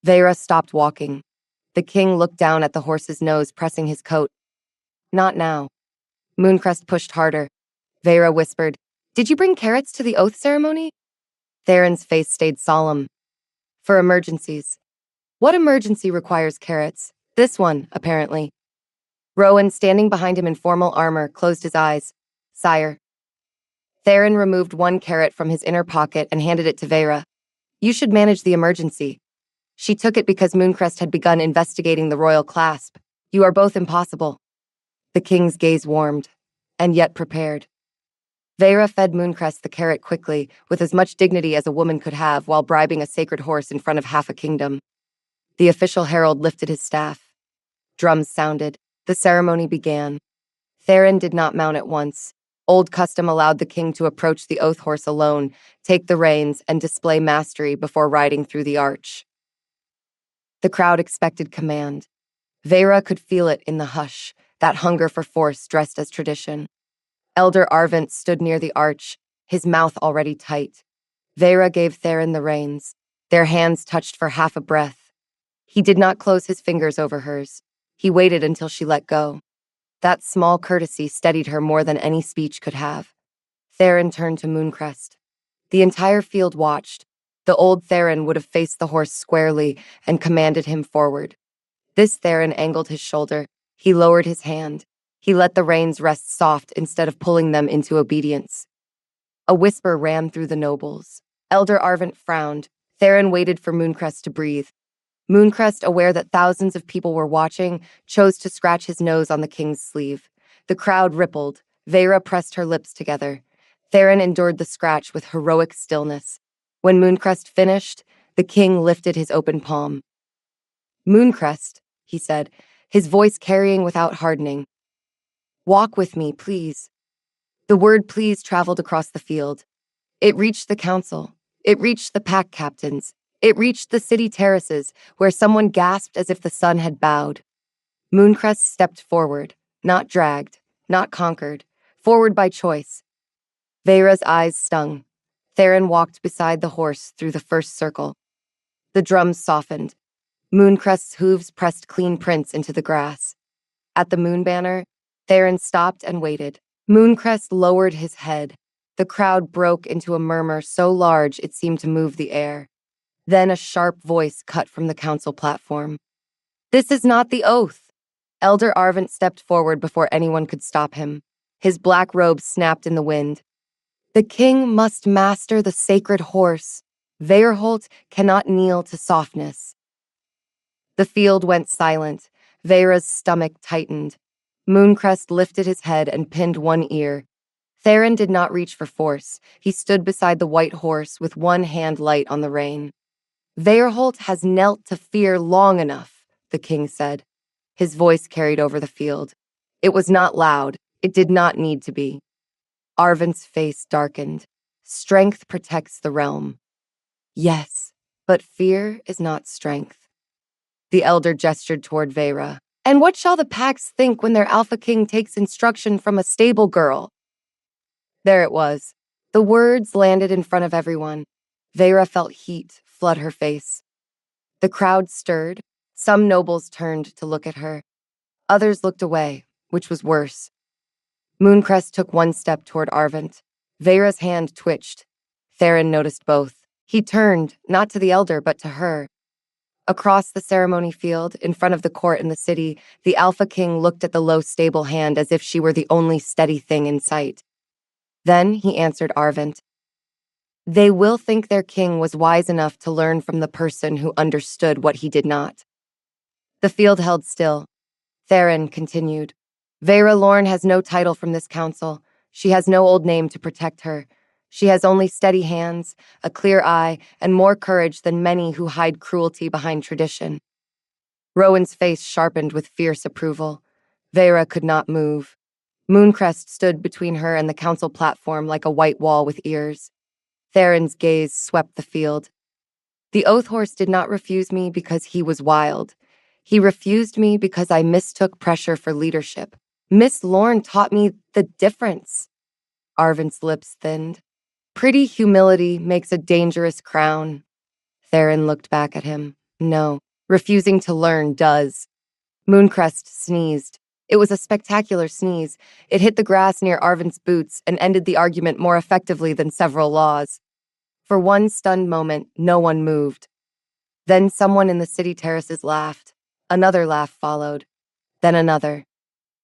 Vera stopped walking. The king looked down at the horse's nose, pressing his coat. Not now. Mooncrest pushed harder. Vera whispered, Did you bring carrots to the oath ceremony? Theron's face stayed solemn. For emergencies. What emergency requires carrots? This one, apparently. Rowan, standing behind him in formal armor, closed his eyes. Sire. Theron removed one carrot from his inner pocket and handed it to Vera. You should manage the emergency. She took it because Mooncrest had begun investigating the royal clasp. You are both impossible. The king's gaze warmed, and yet prepared. Vera fed Mooncrest the carrot quickly, with as much dignity as a woman could have while bribing a sacred horse in front of half a kingdom. The official herald lifted his staff. Drums sounded. The ceremony began. Theron did not mount at once. Old custom allowed the king to approach the oath horse alone, take the reins, and display mastery before riding through the arch. The crowd expected command. Vera could feel it in the hush, that hunger for force dressed as tradition. Elder Arvent stood near the arch, his mouth already tight. Vera gave Theron the reins. Their hands touched for half a breath. He did not close his fingers over hers. He waited until she let go. That small courtesy steadied her more than any speech could have. Theron turned to Mooncrest. The entire field watched. The old Theron would have faced the horse squarely and commanded him forward. This Theron angled his shoulder. He lowered his hand. He let the reins rest soft instead of pulling them into obedience. A whisper ran through the nobles. Elder Arvent frowned. Theron waited for Mooncrest to breathe. Mooncrest, aware that thousands of people were watching, chose to scratch his nose on the king's sleeve. The crowd rippled. Vera pressed her lips together. Theron endured the scratch with heroic stillness. When Mooncrest finished, the king lifted his open palm. Mooncrest, he said, his voice carrying without hardening. Walk with me, please. The word please traveled across the field. It reached the council. It reached the pack captains. It reached the city terraces, where someone gasped as if the sun had bowed. Mooncrest stepped forward, not dragged, not conquered, forward by choice. Vera's eyes stung. Theron walked beside the horse through the first circle. The drums softened. Mooncrest's hooves pressed clean prints into the grass. At the moon banner, Theron stopped and waited. Mooncrest lowered his head. The crowd broke into a murmur so large it seemed to move the air. Then a sharp voice cut from the council platform. This is not the oath. Elder Arvent stepped forward before anyone could stop him. His black robe snapped in the wind. The king must master the sacred horse. Veerholt cannot kneel to softness. The field went silent. Vera's stomach tightened. Mooncrest lifted his head and pinned one ear. Theron did not reach for force. He stood beside the white horse with one hand light on the rein. Veerholt has knelt to fear long enough, the king said. His voice carried over the field. It was not loud. It did not need to be. Arvent's face darkened. Strength protects the realm. Yes, but fear is not strength. The elder gestured toward Vera. And what shall the Pax think when their Alpha King takes instruction from a stable girl? There it was. The words landed in front of everyone. Vera felt heat flood her face. The crowd stirred. Some nobles turned to look at her. Others looked away, which was worse. Mooncrest took one step toward Arvent. Vera's hand twitched. Theron noticed both. He turned, not to the elder, but to her. Across the ceremony field, in front of the court in the city, the Alpha King looked at the low stable hand as if she were the only steady thing in sight. Then he answered Arvent. They will think their king was wise enough to learn from the person who understood what he did not. The field held still. Theron continued. Vera Lorne has no title from this council. She has no old name to protect her. She has only steady hands, a clear eye, and more courage than many who hide cruelty behind tradition. Rowan's face sharpened with fierce approval. Vera could not move. Mooncrest stood between her and the council platform like a white wall with ears. Theron's gaze swept the field. The oath horse did not refuse me because he was wild. He refused me because I mistook pressure for leadership. Miss Lorne taught me the difference. Arvent's lips thinned. Pretty humility makes a dangerous crown. Theron looked back at him. No, refusing to learn does. Mooncrest sneezed. It was a spectacular sneeze. It hit the grass near Arvent's boots and ended the argument more effectively than several laws. For one stunned moment, no one moved. Then someone in the city terraces laughed. Another laugh followed. Then another.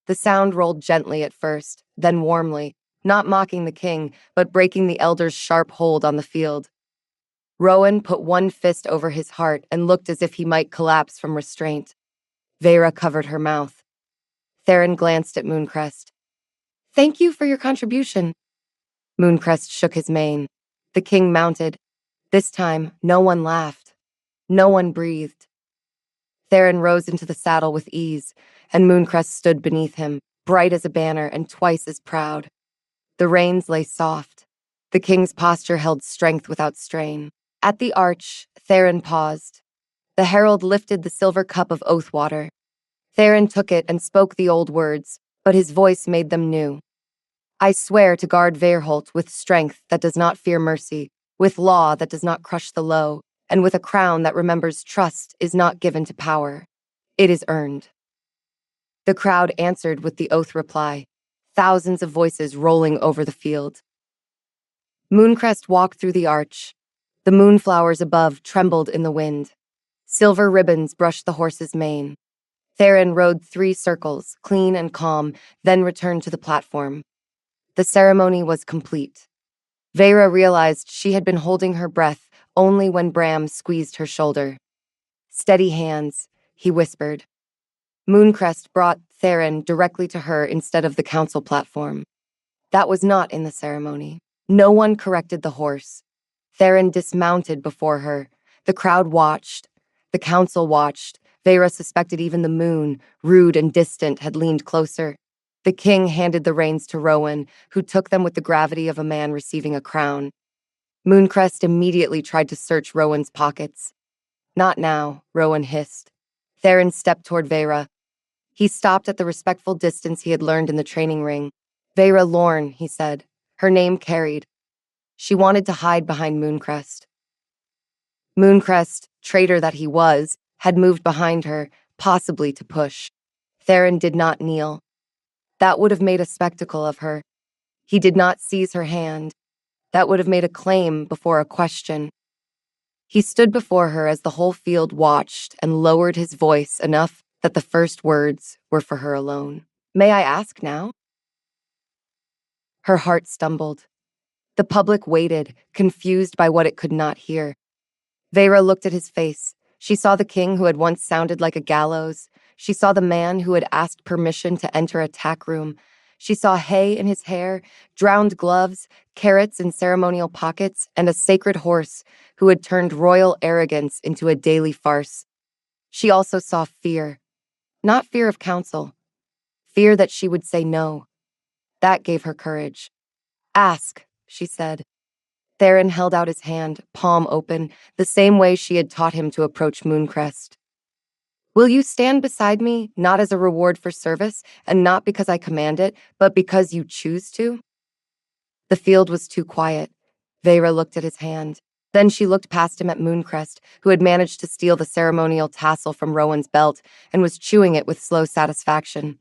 The sound rolled gently at first, then warmly, not mocking the king, but breaking the elder's sharp hold on the field. Rowan put one fist over his heart and looked as if he might collapse from restraint. Vera covered her mouth. Theron glanced at Mooncrest. Thank you for your contribution. Mooncrest shook his mane. The king mounted. This time, no one laughed. No one breathed. Theron rose into the saddle with ease, and Mooncrest stood beneath him, bright as a banner and twice as proud. The reins lay soft. The king's posture held strength without strain. At the arch, Theron paused. The herald lifted the silver cup of oath water. Theron took it and spoke the old words, but his voice made them new. I swear to guard Verholt with strength that does not fear mercy, with law that does not crush the low, and with a crown that remembers trust is not given to power. It is earned. The crowd answered with the oath reply, thousands of voices rolling over the field. Mooncrest walked through the arch. The moonflowers above trembled in the wind. Silver ribbons brushed the horse's mane. Theron rode 3 circles, clean and calm, then returned to the platform. The ceremony was complete. Vera realized she had been holding her breath only when Bram squeezed her shoulder. Steady hands, he whispered. Mooncrest brought Theron directly to her instead of the council platform. That was not in the ceremony. No one corrected the horse. Theron dismounted before her. The crowd watched. The council watched. Vera suspected even the moon, rude and distant, had leaned closer. The king handed the reins to Rowan, who took them with the gravity of a man receiving a crown. Mooncrest immediately tried to search Rowan's pockets. Not now, Rowan hissed. Theron stepped toward Vera. He stopped at the respectful distance he had learned in the training ring. Vera Lorne, he said. Her name carried. She wanted to hide behind Mooncrest. Mooncrest, traitor that he was, had moved behind her, possibly to push. Theron did not kneel. That would have made a spectacle of her. He did not seize her hand. That would have made a claim before a question. He stood before her as the whole field watched and lowered his voice enough that the first words were for her alone. May I ask now? Her heart stumbled. The public waited, confused by what it could not hear. Vera looked at his face. She saw the king who had once sounded like a gallows. She saw the man who had asked permission to enter a tack room. She saw hay in his hair, drowned gloves, carrots in ceremonial pockets, and a sacred horse who had turned royal arrogance into a daily farce. She also saw fear. Not fear of counsel. Fear that she would say no. That gave her courage. Ask, she said. Theron held out his hand, palm open, the same way she had taught him to approach Mooncrest. Will you stand beside me, not as a reward for service, and not because I command it, but because you choose to? The field was too quiet. Vera looked at his hand. Then she looked past him at Mooncrest, who had managed to steal the ceremonial tassel from Rowan's belt and was chewing it with slow satisfaction.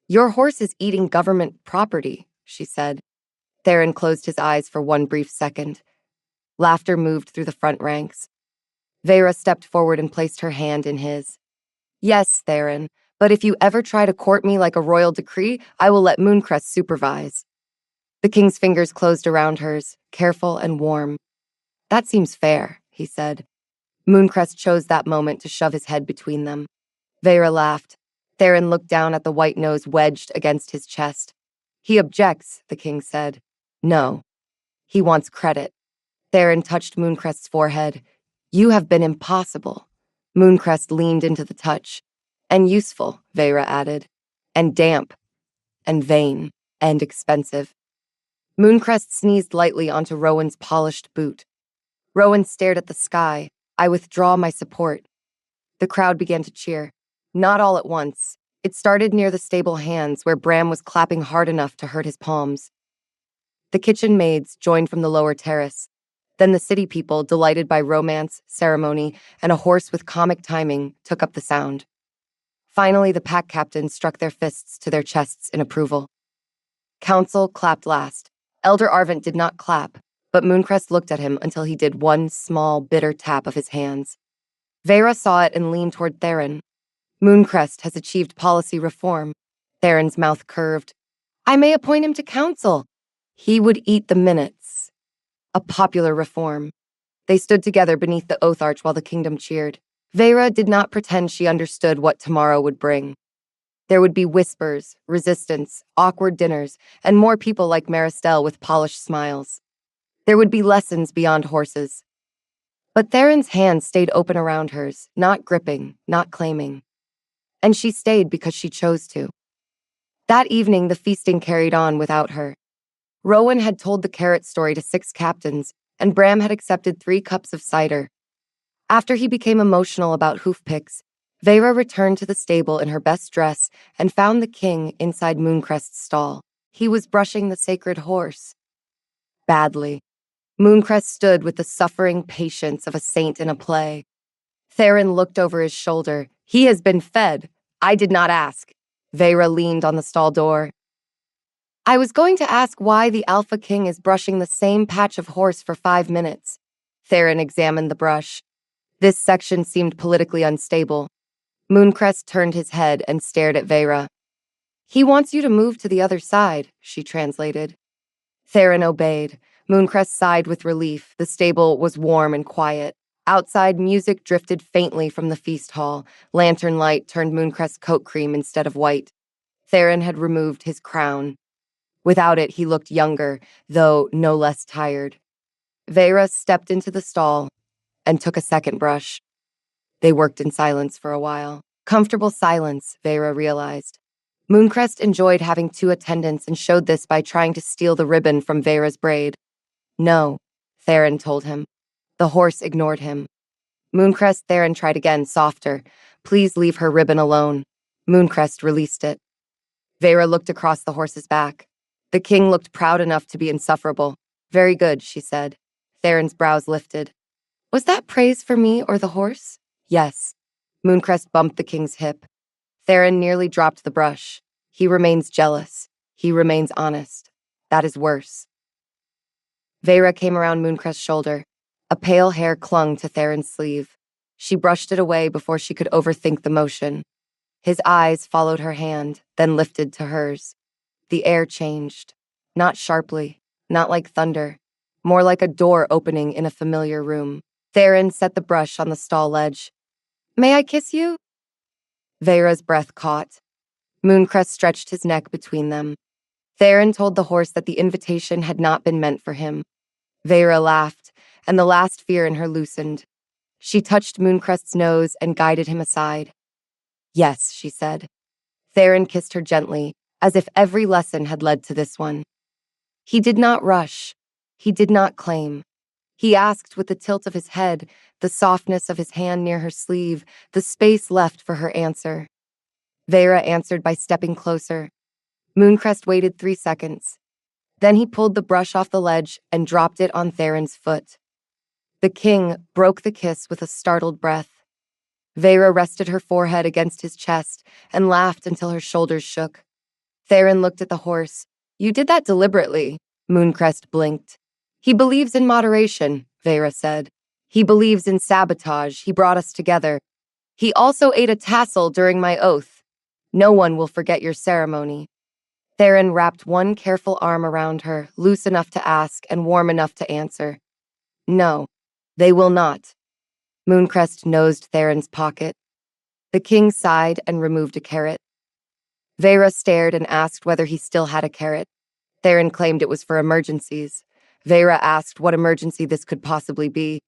Your horse is eating government property, she said. Theron closed his eyes for one brief second. Laughter moved through the front ranks. Vera stepped forward and placed her hand in his. Yes, Theron, but if you ever try to court me like a royal decree, I will let Mooncrest supervise. The king's fingers closed around hers, careful and warm. That seems fair, he said. Mooncrest chose that moment to shove his head between them. Vera laughed. Theron looked down at the white nose wedged against his chest. He objects, the king said. No. He wants credit. Theron touched Mooncrest's forehead. You have been impossible. Mooncrest leaned into the touch. And useful, Vera added. And damp. And vain. And expensive. Mooncrest sneezed lightly onto Rowan's polished boot. Rowan stared at the sky. I withdraw my support. The crowd began to cheer. Not all at once. It started near the stable hands, where Bram was clapping hard enough to hurt his palms. The kitchen maids joined from the lower terrace. Then the city people, delighted by romance, ceremony, and a horse with comic timing, took up the sound. Finally, the pack captains struck their fists to their chests in approval. Council clapped last. Elder Arvent did not clap, but Mooncrest looked at him until he did one small, bitter tap of his hands. Vera saw it and leaned toward Theron. Mooncrest has achieved policy reform. Theron's mouth curved. I may appoint him to council. He would eat the minutes. A popular reform. They stood together beneath the oath arch while the kingdom cheered. Vera did not pretend she understood what tomorrow would bring. There would be whispers, resistance, awkward dinners, and more people like Maristelle with polished smiles. There would be lessons beyond horses. But Theron's hand stayed open around hers, not gripping, not claiming. And she stayed because she chose to. That evening, the feasting carried on without her. Rowan had told the carrot story to 6 captains, and Bram had accepted 3 cups of cider. After he became emotional about hoofpicks, Vera returned to the stable in her best dress and found the king inside Mooncrest's stall. He was brushing the sacred horse. Badly. Mooncrest stood with the suffering patience of a saint in a play. Theron looked over his shoulder. He has been fed. I did not ask. Vera leaned on the stall door. I was going to ask why the Alpha King is brushing the same patch of horse for 5 minutes. Theron examined the brush. This section seemed politically unstable. Mooncrest turned his head and stared at Vera. He wants you to move to the other side, she translated. Theron obeyed. Mooncrest sighed with relief. The stable was warm and quiet. Outside, music drifted faintly from the feast hall. Lantern light turned Mooncrest's coat cream instead of white. Theron had removed his crown. Without it, he looked younger, though no less tired. Vera stepped into the stall and took a second brush. They worked in silence for a while. Comfortable silence, Vera realized. Mooncrest enjoyed having 2 attendants and showed this by trying to steal the ribbon from Vera's braid. No, Theron told him. The horse ignored him. Mooncrest, Theron tried again, softer. Please leave her ribbon alone. Mooncrest released it. Vera looked across the horse's back. The king looked proud enough to be insufferable. Very good, she said. Theron's brows lifted. Was that praise for me or the horse? Yes. Mooncrest bumped the king's hip. Theron nearly dropped the brush. He remains jealous. He remains honest. That is worse. Vera came around Mooncrest's shoulder. A pale hair clung to Theron's sleeve. She brushed it away before she could overthink the motion. His eyes followed her hand, then lifted to hers. The air changed. Not sharply, not like thunder, more like a door opening in a familiar room. Theron set the brush on the stall ledge. May I kiss you? Vera's breath caught. Mooncrest stretched his neck between them. Theron told the horse that the invitation had not been meant for him. Vera laughed, and the last fear in her loosened. She touched Mooncrest's nose and guided him aside. Yes, she said. Theron kissed her gently, as if every lesson had led to this one. He did not rush. He did not claim. He asked with the tilt of his head, the softness of his hand near her sleeve, the space left for her answer. Vera answered by stepping closer. Mooncrest waited 3 seconds. Then he pulled the brush off the ledge and dropped it on Theron's foot. The king broke the kiss with a startled breath. Vera rested her forehead against his chest and laughed until her shoulders shook. Theron looked at the horse. You did that deliberately, Mooncrest blinked. He believes in moderation, Vera said. He believes in sabotage. He brought us together. He also ate a tassel during my oath. No one will forget your ceremony. Theron wrapped one careful arm around her, loose enough to ask and warm enough to answer. No, they will not. Mooncrest nosed Theron's pocket. The king sighed and removed a carrot. Vera stared and asked whether he still had a carrot. Theron claimed it was for emergencies. Vera asked what emergency this could possibly be.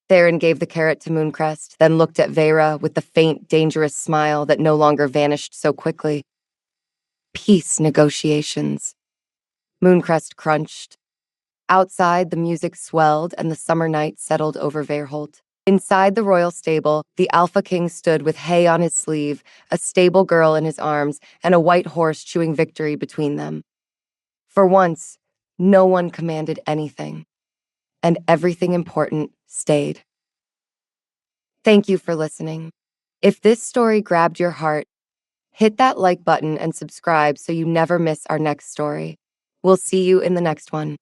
Theron gave the carrot to Mooncrest, then looked at Vera with the faint, dangerous smile that no longer vanished so quickly. Peace negotiations. Mooncrest crunched. Outside, the music swelled and the summer night settled over Verholt. Inside the royal stable, the Alpha King stood with hay on his sleeve, a stable girl in his arms, and a white horse chewing victory between them. For once, no one commanded anything, and everything important stayed. Thank you for listening. If this story grabbed your heart, hit that like button and subscribe so you never miss our next story. We'll see you in the next one.